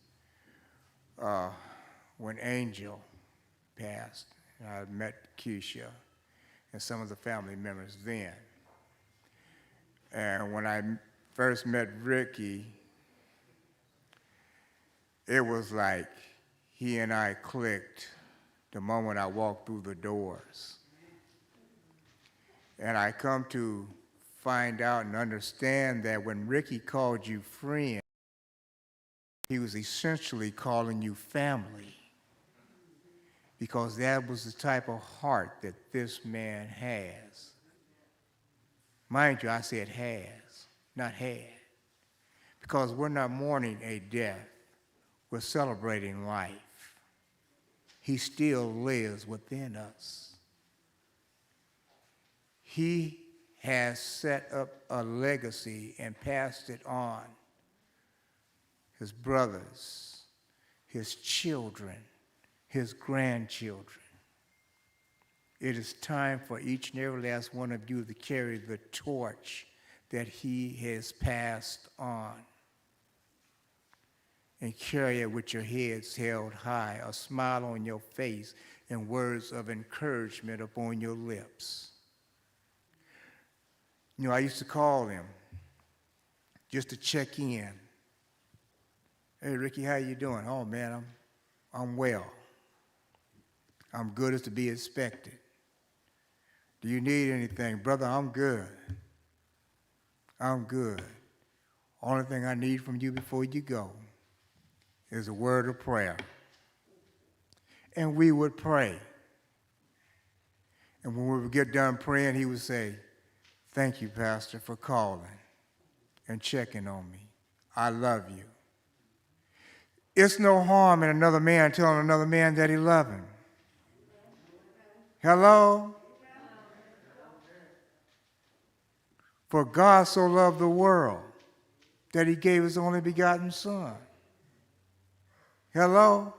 when Angel passed. And I had met Keisha and some of the family members then. And when I first met Ricky, it was like he and I clicked the moment I walked through the doors. And I come to find out and understand that when Ricky called you friend, he was essentially calling you family, because that was the type of heart that this man has. Mind you, I said has, not had, because we're not mourning a death, we're celebrating life. He still lives within us. He has set up a legacy and passed it on. His brothers, his children, his grandchildren. It is time for each and every last one of you to carry the torch that he has passed on, and carry it with your heads held high, a smile on your face, and words of encouragement upon your lips. You know, I used to call him just to check in. Hey, Ricky, how you doing? Oh, man, I'm well. I'm good as to be expected. Do you need anything? Brother, I'm good. I'm good. Only thing I need from you before you go is a word of prayer. And we would pray. And when we would get done praying, he would say, "Thank you, Pastor, for calling and checking on me. I love you." It's no harm in another man telling another man that he loves him. Hello? For God so loved the world that he gave his only begotten Son. Hello?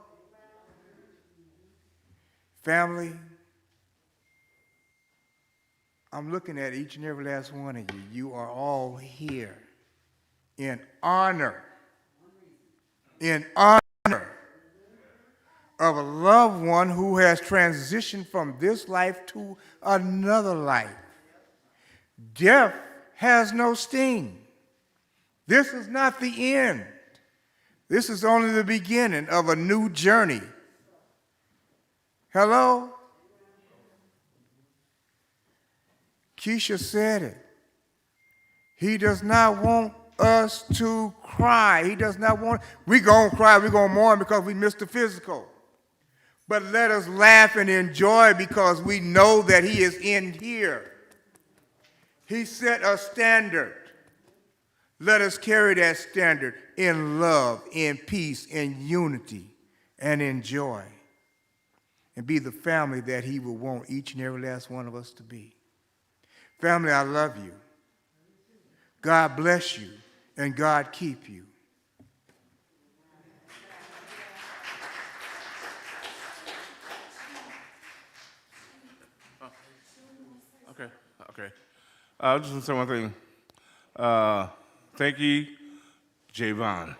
Family, I'm looking at each and every last one of you. You are all here in honor of a loved one who has transitioned from this life to another life. Death has no sting. This is not the end. This is only the beginning of a new journey. Hello? Keisha said it. He does not want us to cry. He does not want, we're going to cry, we're going to mourn because we missed the physical. But let us laugh and enjoy because we know that he is in here. He set a standard. Let us carry that standard in love, in peace, in unity, and in joy. And be the family that he will want each and every last one of us to be. Family, I love you. God bless you, and God keep you. Okay. I just want to say one thing. Thank you, Javon.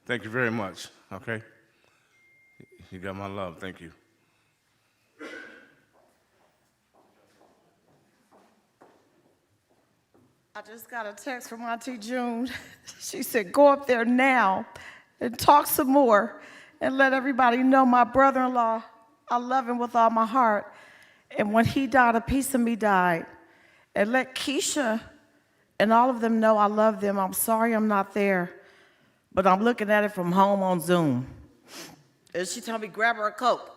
Thank you very much, okay? You got my love. Thank you. I just got a text from Auntie June. She said, go up there now and talk some more and let everybody know my brother-in-law, I love him with all my heart. And when he died, a piece of me died. And let Keisha and all of them know I love them. I'm sorry I'm not there, but I'm looking at it from home on Zoom. And she told me, grab her a Coke.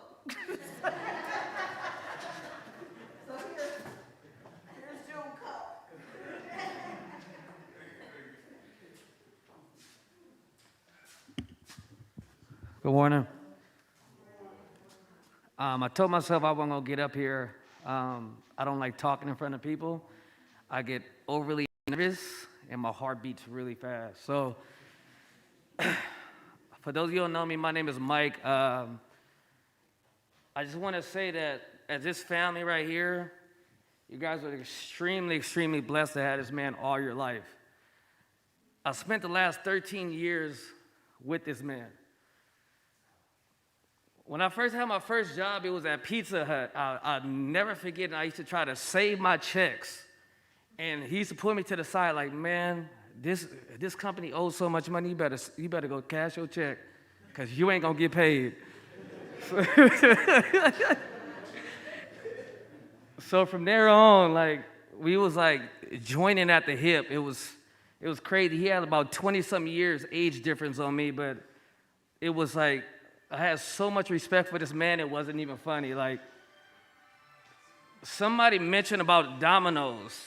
Good morning. I told myself I wasn't going to get up here. I don't like talking in front of people. I get overly nervous, and my heart beats really fast. So, for those of you who don't know me, my name is Mike. I just want to say that as this family right here, you guys are extremely, extremely blessed to have this man all your life. I spent the last 13 years with this man. When I first had my first job, it was at Pizza Hut. I'll never forget it. I used to try to save my checks. And he used to pull me to the side like, man, this company owes so much money, you better go cash your check because you ain't going to get paid. So from there on, like, we was like joining at the hip. It was crazy. He had about 20-something years age difference on me, but it was like, I had so much respect for this man, it wasn't even funny. Like, somebody mentioned about dominoes,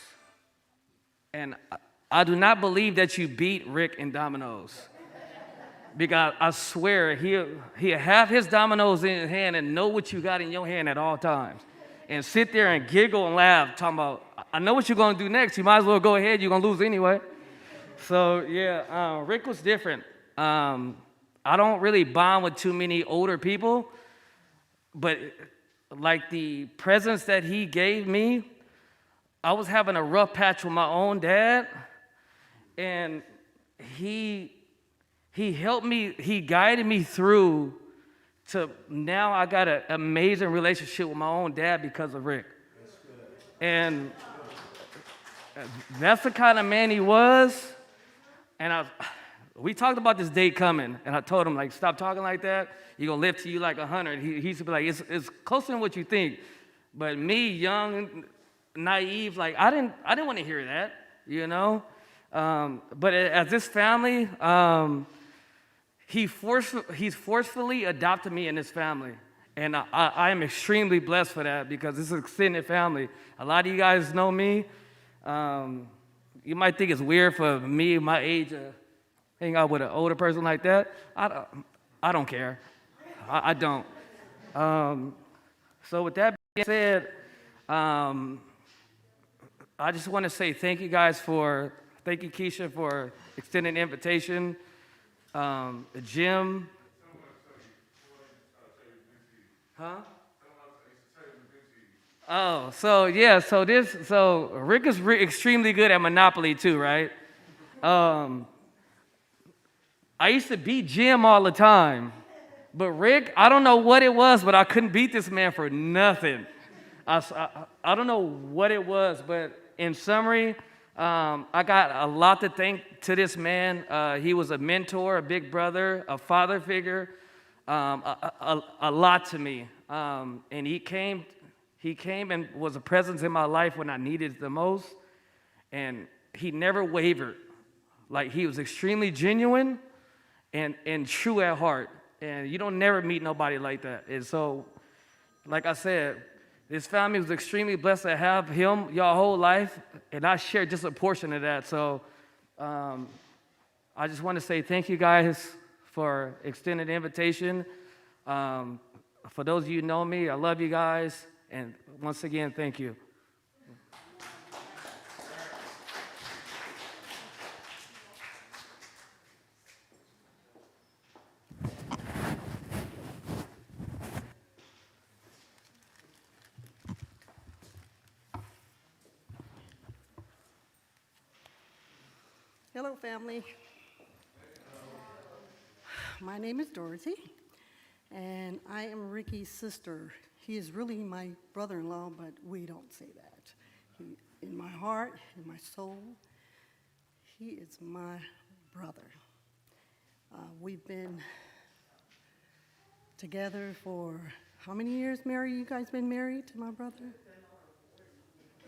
and I do not believe that you beat Rick in dominoes. Because I swear, he'll have his dominoes in his hand and know what you got in your hand at all times. And sit there and giggle and laugh, talking about, I know what you're going to do next. You might as well go ahead. You're going to lose anyway. So, yeah, Rick was different. I don't really bond with too many older people, but like the presence that he gave me, I was having a rough patch with my own dad, and he helped me, he guided me through to now I got an amazing relationship with my own dad because of Rick. And that's the kind of man he was, and we talked about this date coming, and I told him, like, stop talking like that. You're going to live to you like 100. He used to be like, it's closer than what you think. But me, young, naive, like, I didn't want to hear that, you know? But as this family, he's forcefully adopted me in this family. And I am extremely blessed for that because this is an extended family. A lot of you guys know me. You might think it's weird for me, my age, hang out with an older person like that. I don't care. I don't. So with that said, I just want to say thank you guys thank you, Keisha, for extending the invitation. Jim. Huh? Oh, so yeah, so Rick is extremely good at Monopoly too, right? I used to beat Jim all the time, but Rick, I don't know what it was, but I couldn't beat this man for nothing. I don't know what it was, but in summary, I got a lot to thank to this man. He was a mentor, a big brother, a father figure, a lot to me. And he came and was a presence in my life when I needed it the most. And he never wavered. Like, he was extremely genuine and true at heart. And you don't never meet nobody like that. And so, like I said, this family was extremely blessed to have him your whole life, and I shared just a portion of that. So I just want to say thank you guys for extending the invitation. For those of you who know me, I love you guys, and once again, thank you. Hello, family. My name is Dorothy, and I am Ricky's sister. He is really my brother-in-law, but we don't say that. In my heart, in my soul, he is my brother. We've been together for how many years, Mary? You guys been married to my brother?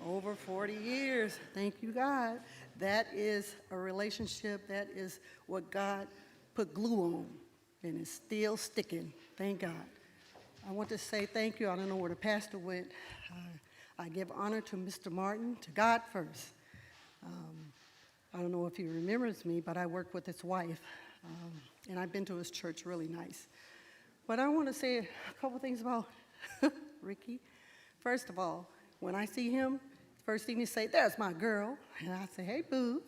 Over 40 years. Thank you, God. That is a relationship. That is what God put glue on, and it's still sticking. Thank God. I want to say thank you. I don't know where the pastor went. I give honor to Mr. Martin, to God first. I don't know if he remembers me, but I work with his wife, and I've been to his church, really nice. But I want to say a couple things about Ricky. First of all, when I see him, first thing he say, "There's my girl." And I say, "Hey, boo."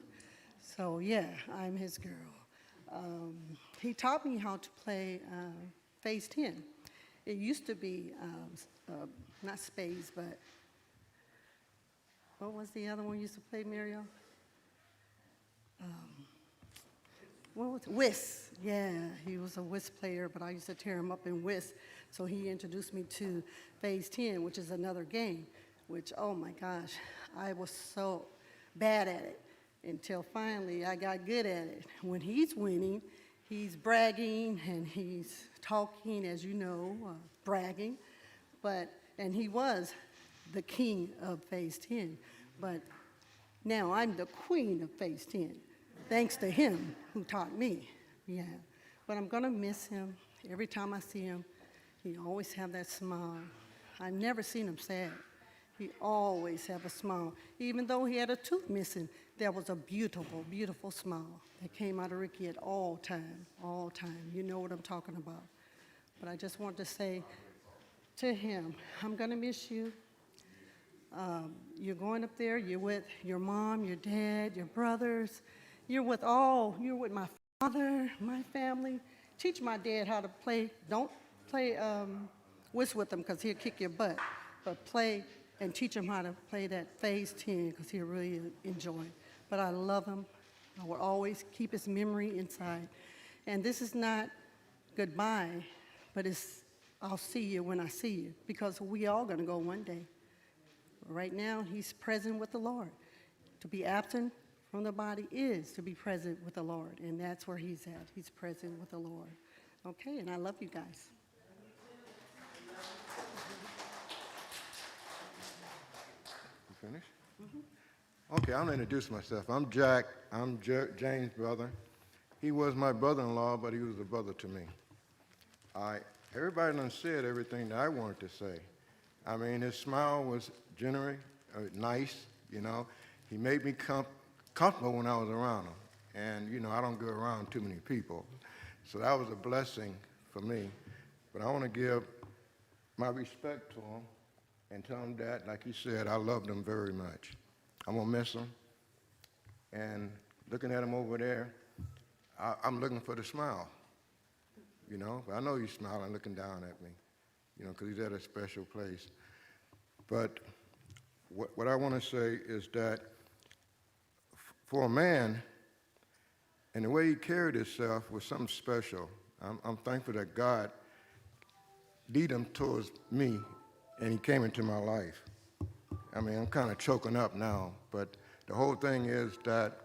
So, yeah, I'm his girl. He taught me how to play phase 10. It used to be, not spades, but what was the other one you used to play, Muriel? What was it? Whist. Yeah, he was a whist player, but I used to tear him up in whist. So he introduced me to phase 10, which is another game, which, oh my gosh, I was so bad at it until finally I got good at it. When he's winning, he's bragging and he's talking, as you know, bragging. And he was the king of phase 10. But now I'm the queen of phase 10, thanks to him who taught me. Yeah. But I'm going to miss him. Every time I see him, he always have that smile. I've never seen him sad. He always have a smile. Even though he had a tooth missing, there was a beautiful, beautiful smile that came out of Ricky at all time, all time. You know what I'm talking about. But I just want to say to him, I'm going to miss you. You're going up there, you're with your mom, your dad, your brothers. You're with my father, my family. Teach my dad how to play. Don't play whist with him because he'll kick your butt. But play and teach him how to play that phase 10 because he'll really enjoy it. But I love him. I will always keep his memory inside. And this is not goodbye, but it's I'll see you when I see you because we all going to go one day. Right now, he's present with the Lord. To be absent from the body is to be present with the Lord, and that's where he's at. He's present with the Lord. Okay, and I love you guys. You finished? Mm-hmm. Okay, I'm going to introduce myself. I'm Jack. I'm James' brother. He was my brother-in-law, but he was a brother to me. Everybody done said everything that I wanted to say. I mean, his smile was genuine, nice, you know. He made me comfortable when I was around him. And, you know, I don't go around too many people. So that was a blessing for me. But I want to give my respect to him and tell him that, like he said, I loved him very much. I'm going to miss him. And looking at him over there, I'm looking for the smile, you know. But I know he's smiling, looking down at me, you know, because he's at a special place. But what I want to say is that for a man, and the way he carried himself was something special. I'm thankful that God lead him towards me, and he came into my life. I mean, I'm kind of choking up now, but the whole thing is that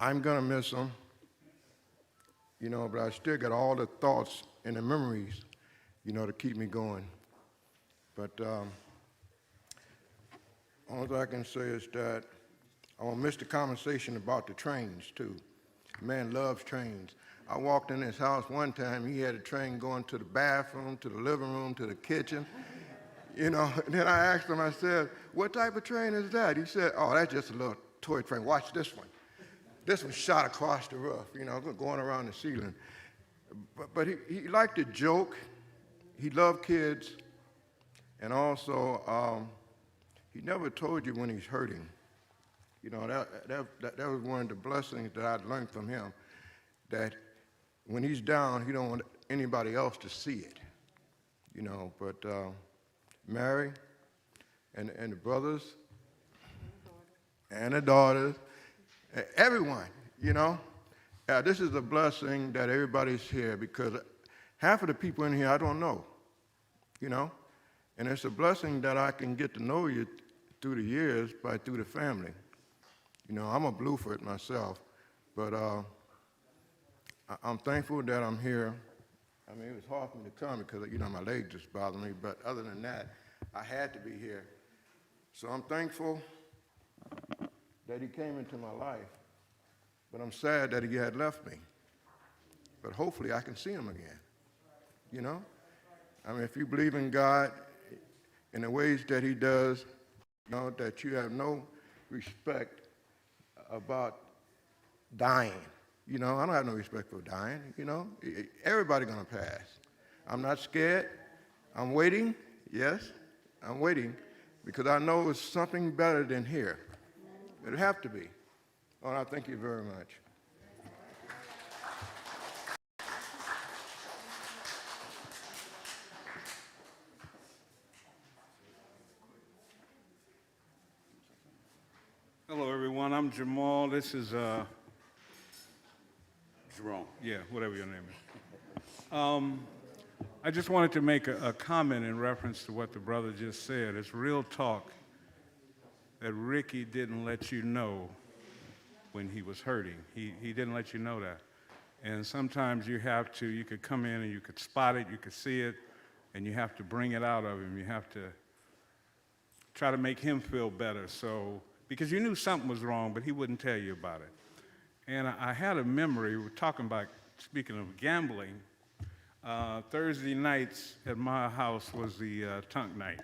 I'm going to miss him, you know, but I still got all the thoughts and the memories, you know, to keep me going. But all I can say is that I won't miss the conversation about the trains, too. Man loves trains. I walked in his house one time, he had a train going to the bathroom, to the living room, to the kitchen. You know, and then I asked him, I said, what type of train is that? He said, oh, that's just a little toy train. Watch this one. This one shot across the roof, you know, going around the ceiling. But he liked to joke. He loved kids. And also, he never told you when he's hurting. You know, that was one of the blessings that I learned from him, that when he's down, he don't want anybody else to see it. You know, but Mary and the brothers and the daughters, everyone, you know. This is a blessing that everybody's here, because half of the people in here I don't know, you know. And it's a blessing that I can get to know you through the years through the family. You know, I'm a Blueford myself, but I'm thankful that I'm here. I mean, it was hard for me to come because, you know, my leg just bothered me, but other than that, I had to be here. So I'm thankful that he came into my life, but I'm sad that he had left me. But hopefully I can see him again, you know? I mean, if you believe in God in the ways that he does, you know, that you have no respect about dying. You know, I don't have no respect for dying, you know. Everybody's gonna pass. I'm not scared. I'm waiting, yes, I'm waiting, because I know it's something better than here. It'll have to be. Oh, and I thank you very much. Hello, everyone. I'm Jamal. This is Jerome. Yeah, whatever your name is. I just wanted to make a comment in reference to what the brother just said. It's real talk that Ricky didn't let you know when he was hurting. He didn't let you know that. And sometimes you could come in and you could spot it, you could see it, and you have to bring it out of him. You have to try to make him feel better. So, because you knew something was wrong, but he wouldn't tell you about it. And I had a memory, we're talking about, speaking of gambling, Thursday nights at my house was the tunk night.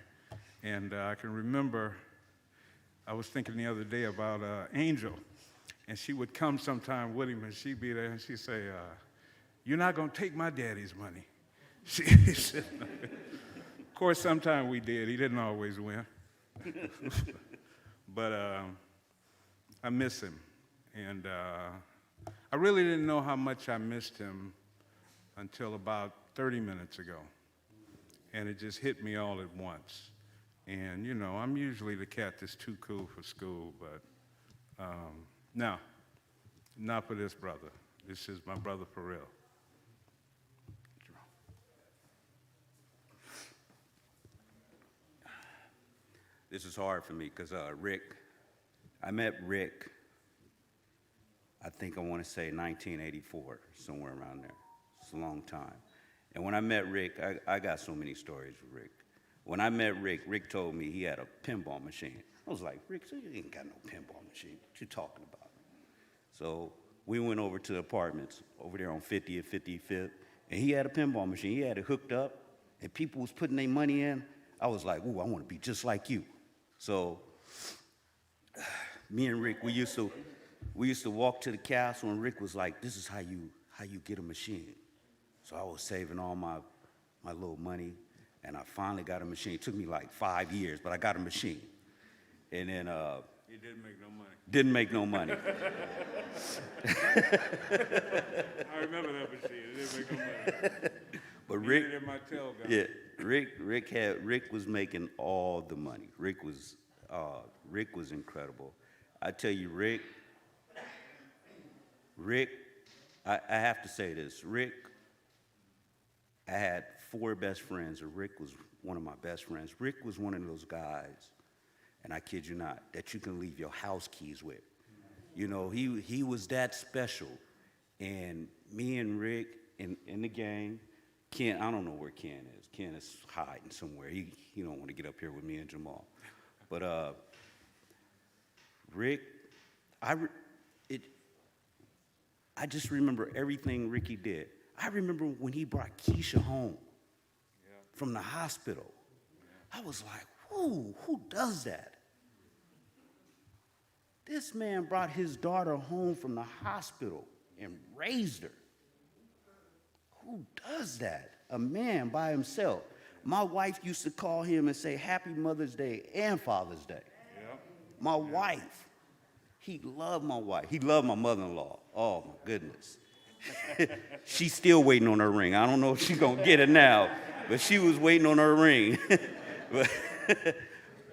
And I can remember, I was thinking the other day about Angel, and she would come sometime with him, and she'd be there, and she'd say, you're not gonna take my daddy's money. She said, no. Of course, sometimes we did. He didn't always win. But I miss him. And I really didn't know how much I missed him until about 30 minutes ago. And it just hit me all at once. And, you know, I'm usually the cat that's too cool for school, but no, not for this brother. This is my brother for real. This is hard for me because I met Rick, I think I want to say 1984, somewhere around there. It's a long time. And when I met Rick, I got so many stories with Rick. When I met Rick, Rick told me he had a pinball machine. I was like, Rick, you ain't got no pinball machine. What you talking about? So we went over to the apartments over there on 50th, 55th, and he had a pinball machine. He had it hooked up, and people was putting their money in. I was like, ooh, I want to be just like you. So me and Rick, we used to walk to the castle, and Rick was like, this is how you get a machine. So I was saving all my little money. And I finally got a machine. It took me like 5 years, but I got a machine. And then It didn't make no money. didn't make no money. I remember that machine. It didn't make no money. But Neither Rick, did my tail gun. yeah, Rick was making all the money. Rick was incredible. I tell you, Rick, I have to say this. Rick, I had 4 best friends, and Rick was one of my best friends. Rick was one of those guys, and I kid you not, that you can leave your house keys with. You know, he was that special. And me and Rick in the gang, Ken, I don't know where Ken is. Ken is hiding somewhere. He don't want to get up here with me and Jamal. But Rick, I just remember everything Ricky did. I remember when he brought Keisha home from the hospital. I was like, who does that? This man brought his daughter home from the hospital and raised her. Who does that? A man by himself. My wife used to call him and say Happy Mother's Day and Father's Day. My wife. He loved my wife. He loved my mother-in-law. Oh, my goodness. She's still waiting on her ring. I don't know if she's going to get it now, but she was waiting on her ring.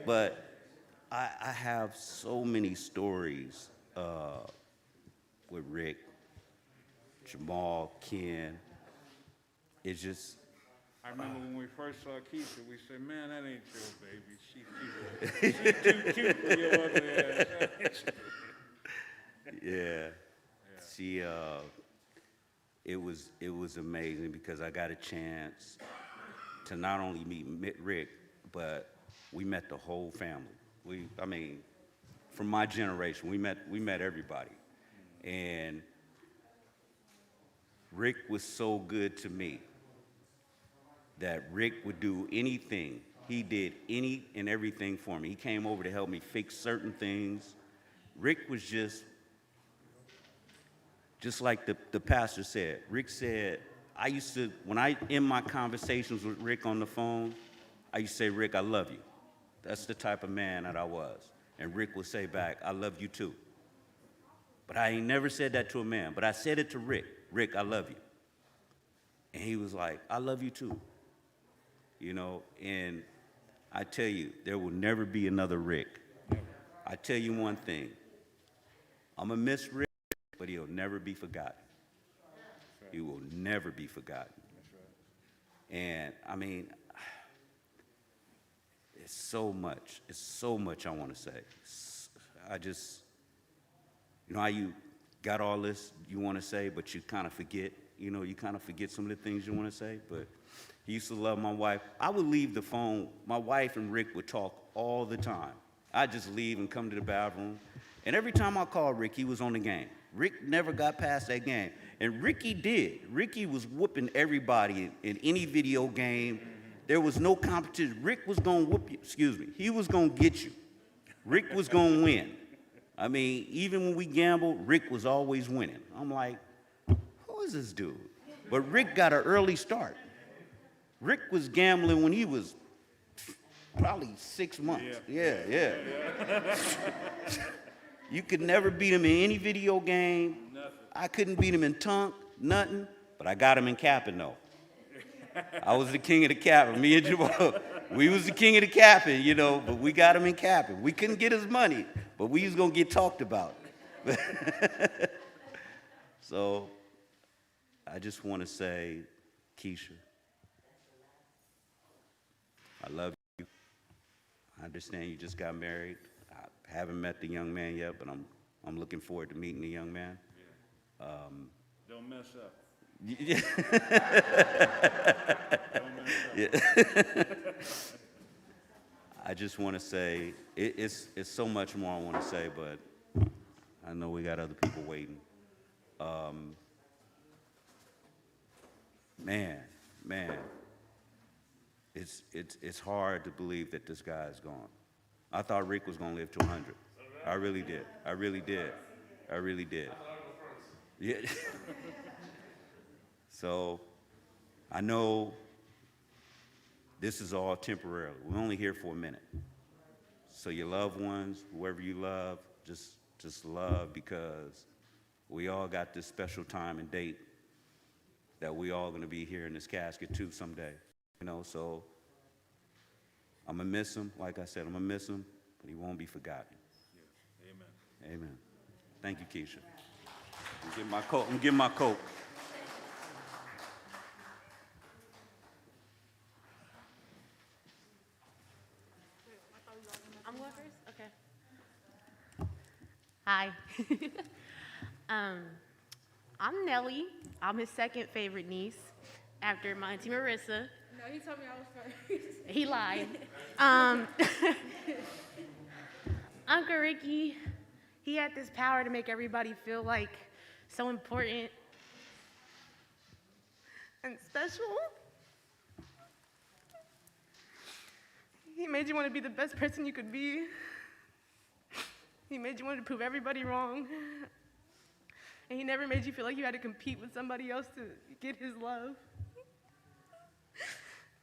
But I have so many stories with Rick, Jamal, Ken. It's just... I remember when we first saw Keisha, we said, man, that ain't your baby. She's too cute for your ugly ass. Yeah. She, it was amazing because I got a chance to not only meet Rick, but we met the whole family. From my generation, we met everybody. And Rick was so good to me that Rick would do anything. He did any and everything for me. He came over to help me fix certain things. Rick was just like the pastor said. Rick said, when I end my conversations with Rick on the phone, I used to say, Rick, I love you. That's the type of man that I was. And Rick would say back, I love you too. But I ain't never said that to a man, but I said it to Rick. Rick, I love you. And he was like, I love you too. You know, and I tell you, there will never be another Rick. I tell you one thing, I'm gonna miss Rick, but he'll never be forgotten. He will never be forgotten. And I mean, it's so much I want to say. I just, you know how you got all this you want to say, but you kind of forget, you kind of forget some of the things you want to say, but he used to love my wife. I would leave the phone. My wife and Rick would talk all the time. I'd just leave and come to the bathroom. And every time I called Rick, he was on the game. Rick never got past that game. And Ricky did. Ricky was whooping everybody in any video game. There was no competition. Rick was going to whoop you. Excuse me. He was going to get you. Rick was going to win. I mean, even when we gambled, Rick was always winning. I'm like, who is this dude? But Rick got an early start. Rick was gambling when he was probably 6 months. Yeah. You could never beat him in any video game. Nothing. I couldn't beat him in tunk, nothing, but I got him in capping though. I was the king of the capping. Me and Jamal, we was the king of the capping, but we got him in capping. We couldn't get his money, but we was gonna get talked about. So I just want to say, Keisha, I love you. I understand you just got married. I haven't met the young man yet, but I'm looking forward to meeting the young man. Don't mess up. Yeah. I just want to say, it's so much more I want to say, but I know we got other people waiting. Man, it's hard to believe that this guy is gone. I thought Rick was going to live to 100. I really did. Yeah. So I know this is all temporary. We're only here for a minute. So your loved ones, whoever you love, just love, because we all got this special time and date that we all gonna be here in this casket too someday. You know, so I'm gonna miss him. Like I said, I'm gonna miss him, but he won't be forgotten. Yeah. Amen. Amen. Thank you, Keisha. I'm getting my coat. I'm going first? Okay. Hi. I'm Nellie. I'm his second favorite niece after my auntie Marissa. No, he told me I was first. He lied. Uncle Ricky, he had this power to make everybody feel like so important and special. He made you want to be the best person you could be. He made you want to prove everybody wrong. And he never made you feel like you had to compete with somebody else to get his love.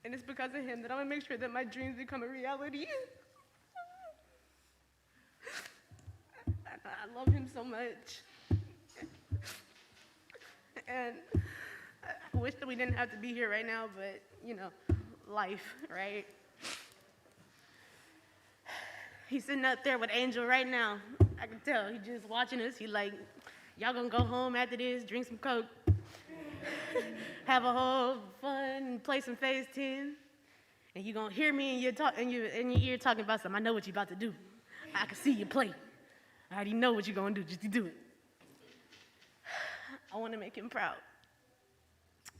And it's because of him that I'm gonna make sure that my dreams become a reality. I love him so much. And I wish that we didn't have to be here right now, but you know, life, right? He's sitting up there with Angel right now. I can tell, he's just watching us. He like, y'all gonna go home after this, drink some Coke, have a whole fun, play some Phase 10, and you gonna hear me in your ear talking about something. I know what you about to do. I can see you play. I already know what you're gonna do, just to do it. I wanna make him proud.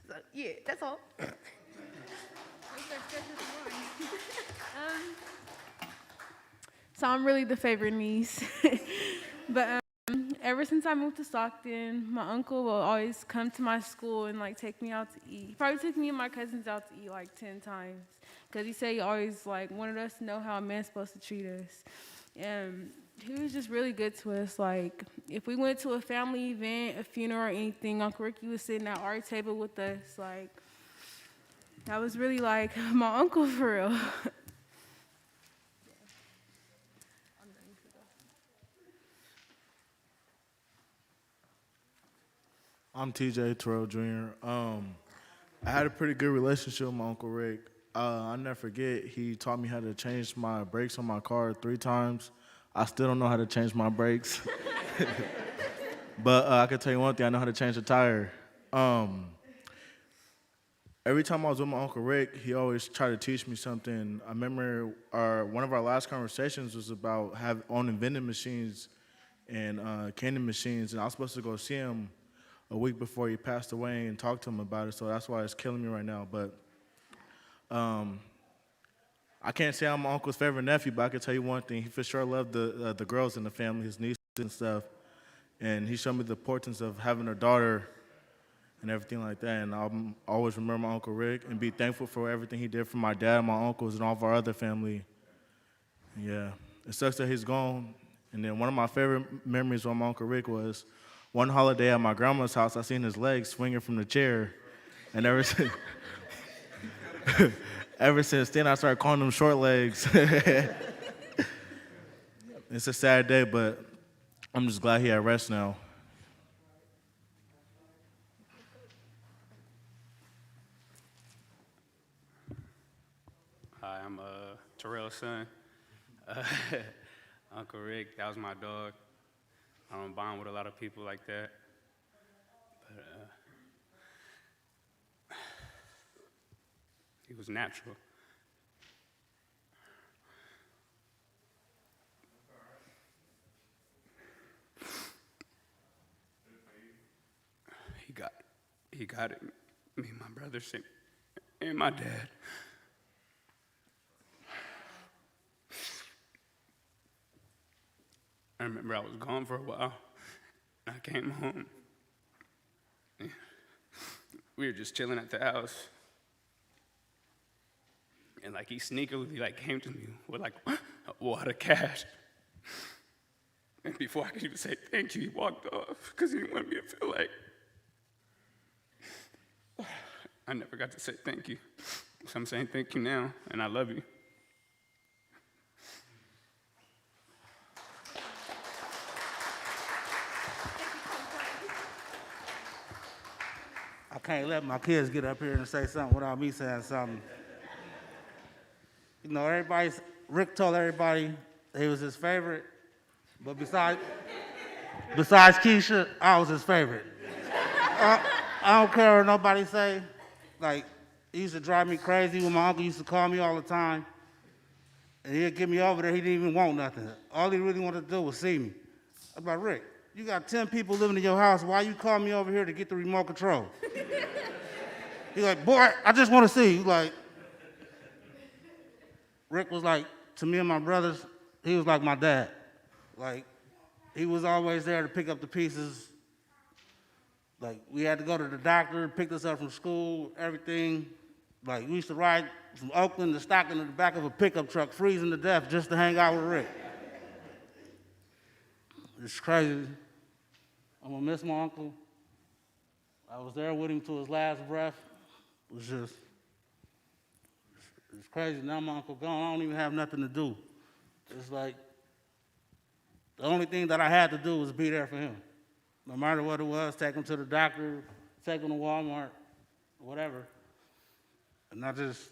So yeah, that's all. So I'm really the favorite niece. But ever since I moved to Stockton, my uncle will always come to my school and like take me out to eat. He probably took me and my cousins out to eat like 10 times. Because he said he always like wanted us to know how a man's supposed to treat us. And he was just really good to us. Like if we went to a family event, a funeral or anything, Uncle Ricky was sitting at our table with us. Like that was really like my uncle for real. I'm TJ Terrell Jr. I had a pretty good relationship with my Uncle Rick. I'll never forget, he taught me how to change my brakes on my car 3 times. I still don't know how to change my brakes. But I can tell you one thing, I know how to change a tire. Every time I was with my Uncle Rick, he always tried to teach me something. I remember one of our last conversations was about owning vending machines and candy machines, and I was supposed to go see him a week before he passed away and talk to him about it, so that's why it's killing me right now. But I can't say I'm my uncle's favorite nephew, but I can tell you one thing. He for sure loved the girls in the family, his nieces and stuff, and he showed me the importance of having a daughter and everything like that, and I'll always remember my Uncle Rick and be thankful for everything he did for my dad, my uncles, and all of our other family. And yeah, it sucks that he's gone. And then one of my favorite memories with my Uncle Rick was one holiday at my grandma's house, I seen his legs swinging from the chair. And ever since then, I started calling them short legs. It's a sad day, but I'm just glad he at rest now. Hi, I'm Terrell's son. Uncle Rick, that was my dog. I don't bond with a lot of people like that. But he was natural. He got it. Me and my brothers and my dad. I remember I was gone for a while. I came home. We were just chilling at the house. And like he sneakily came to me with like a wad of cash. And before I could even say thank you, he walked off because he didn't want me to feel like I never got to say thank you. So I'm saying thank you now, and I love you. I can't let my kids get up here and say something without me saying something. You know, Rick told everybody he was his favorite, but besides Keisha, I was his favorite. I don't care what nobody say. Like, it used to drive me crazy when my uncle used to call me all the time, and he'd get me over there, he didn't even want nothing. All he really wanted to do was see me. I was like, Rick, you got 10 people living in your house, why you call me over here to get the remote control? He's like, boy, I just want to see you. Like, Rick was like, to me and my brothers, he was like my dad. Like, he was always there to pick up the pieces. Like, we had to go to the doctor, picked us up from school, everything. Like, we used to ride from Oakland to Stockton in the back of a pickup truck, freezing to death just to hang out with Rick. It's crazy. I'm gonna miss my uncle. I was there with him to his last breath. It was just, it's crazy. Now my uncle gone, I don't even have nothing to do. It's like, the only thing that I had to do was be there for him. No matter what it was, take him to the doctor, take him to Walmart, whatever. And I just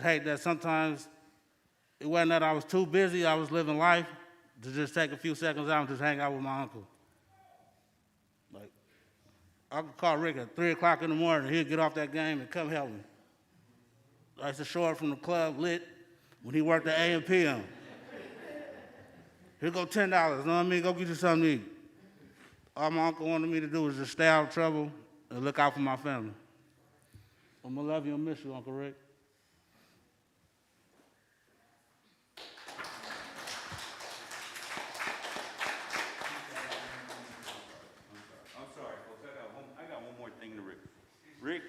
hate that sometimes it wasn't that I was too busy, I was living life to just take a few seconds out and just hang out with my uncle. Like, I could call Rick at 3 o'clock in the morning, he'd get off that game and come help me. I used to show up from the club lit when he worked at A and PM. Here go $10, you know what I mean? Go get you something to eat. All my uncle wanted me to do was just stay out of trouble and look out for my family. I'm gonna love you and miss you, Uncle Rick. I'm sorry, folks. I got one more thing to Rick. Rick.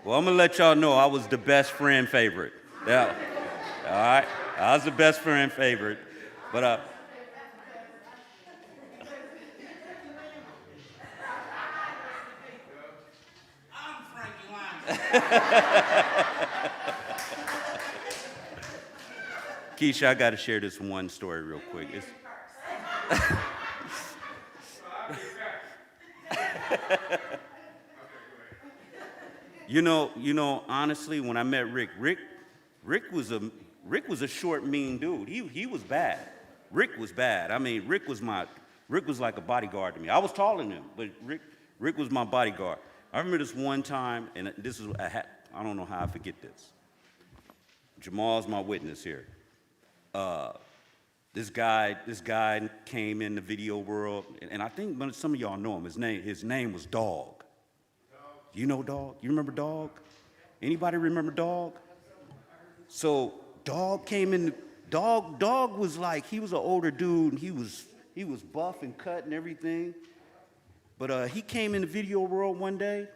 Well, I'm gonna let y'all know I was the best friend favorite. Yeah. All right. I was the best friend favorite. But I'm Frankie Keisha, I gotta share this one story real quick. You know, honestly, when I met Rick was a short, mean dude. He was bad. Rick was bad. I mean, Rick was like a bodyguard to me. I was taller than him, but Rick was my bodyguard. I remember this one time, and this is, I don't know how I forget this. Jamal's my witness here. This guy came in the video world, and I think some of y'all know him. His name was Dog. You know Dog? You remember Dog? Anybody remember Dog? So Dog came in. Dog was like, he was an older dude, and he was buff and cut and everything. But he came in the video world one day,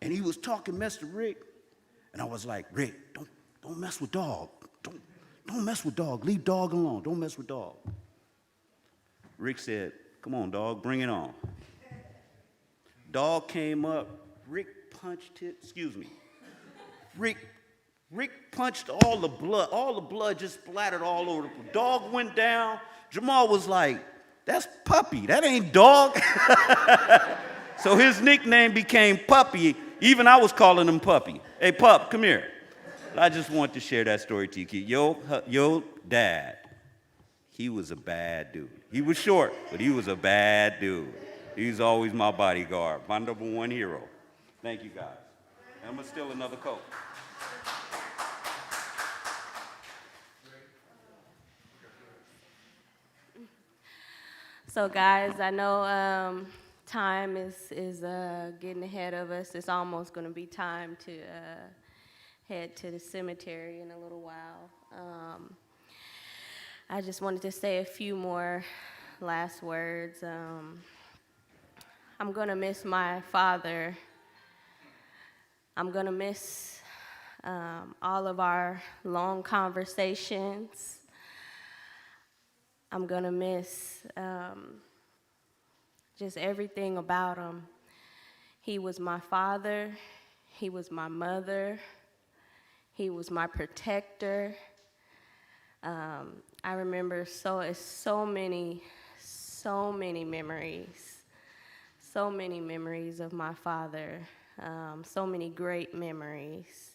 and he was talking mess to Rick, and I was like, Rick, don't mess with Dog. Don't mess with Dog. Leave Dog alone. Don't mess with Dog. Rick said, come on, Dog, bring it on. Dog came up. Rick punched it. Excuse me. Rick punched all the blood. All the blood just splattered all over the place. Dog went down. Jamal was like, that's Puppy. That ain't Dog. So his nickname became Puppy. Even I was calling him Puppy. Hey, Pup, come here. I just want to share that story to you, kid. Yo dad, he was a bad dude. He was short, but he was a bad dude. He's always my bodyguard, my #1 hero. Thank you, guys. And I'm gonna steal another coat. So guys, I know time is getting ahead of us. It's almost going to be time to head to the cemetery in a little while. I just wanted to say a few more last words. I'm going to miss my father. I'm going to miss all of our long conversations. I'm going to miss just everything about him. He was my father. He was my mother. He was my protector. I remember so many memories of my father, so many great memories.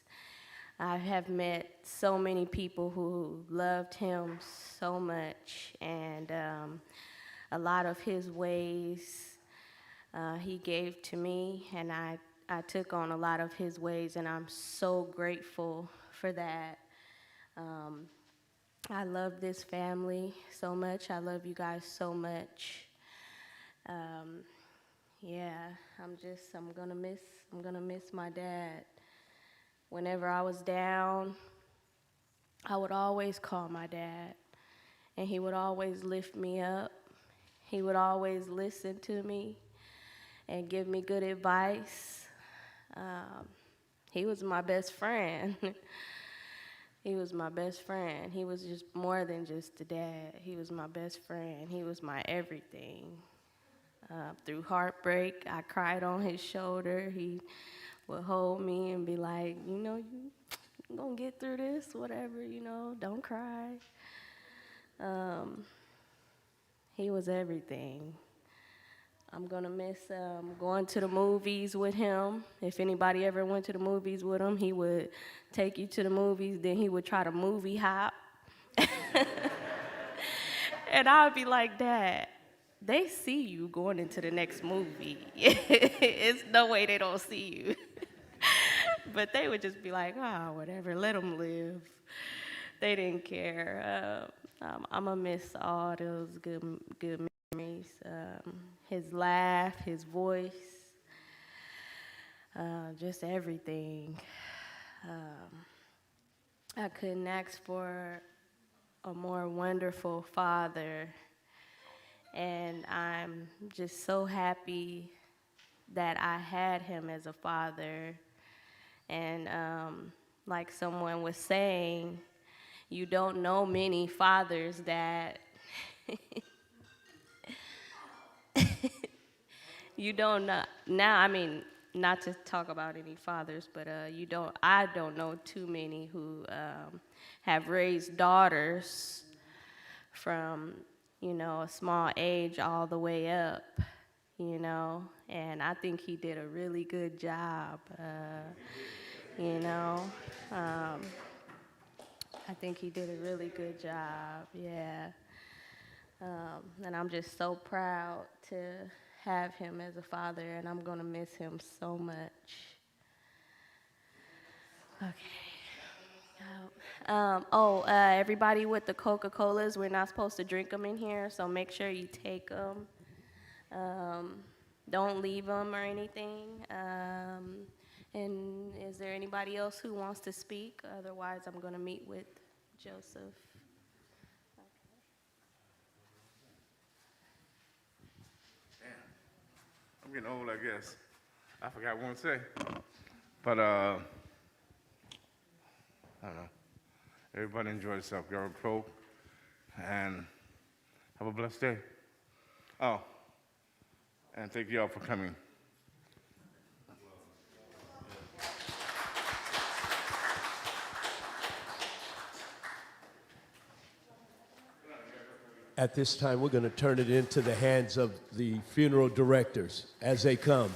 I have met so many people who loved him so much, and a lot of his ways he gave to me, and I took on a lot of his ways, and I'm so grateful for that. I love this family so much. I love you guys so much. Yeah, I'm gonna miss my dad. Whenever I was down, I would always call my dad, and he would always lift me up. He would always listen to me and give me good advice. He was my best friend. He was my best friend. He was just more than just a dad. He was my best friend. He was my everything. Through heartbreak, I cried on his shoulder. He would hold me and be like, you know, you're gonna get through this, whatever, you know, don't cry. He was everything. I'm gonna miss going to the movies with him. If anybody ever went to the movies with him, he would take you to the movies, then he would try to movie hop. And I would be like, Dad, they see you going into the next movie. It's no way they don't see you. But they would just be like, oh, whatever, let them live. They didn't care. I'm gonna miss all those good memories. His laugh, his voice, just everything. I couldn't ask for a more wonderful father, and I'm just so happy that I had him as a father. And like someone was saying, you don't know many fathers that you don't know. Now, I mean, not to talk about any fathers, but I don't know too many who have raised daughters from, you know, a small age all the way up, you know, and I think he did a really good job, you know. I think he did a really good job, yeah. And I'm just so proud to have him as a father, and I'm gonna miss him so much. Okay. Everybody with the Coca-Colas, we're not supposed to drink them in here, so make sure you take them. Don't leave them or anything. And is there anybody else who wants to speak? Otherwise, I'm gonna meet with Joseph. I'm getting old, I guess. I forgot what to say. But, I don't know. Everybody enjoy yourself. Go to Crow and have a blessed day. Oh, and thank you all for coming. At this time, we're going to turn it into the hands of the funeral directors as they come.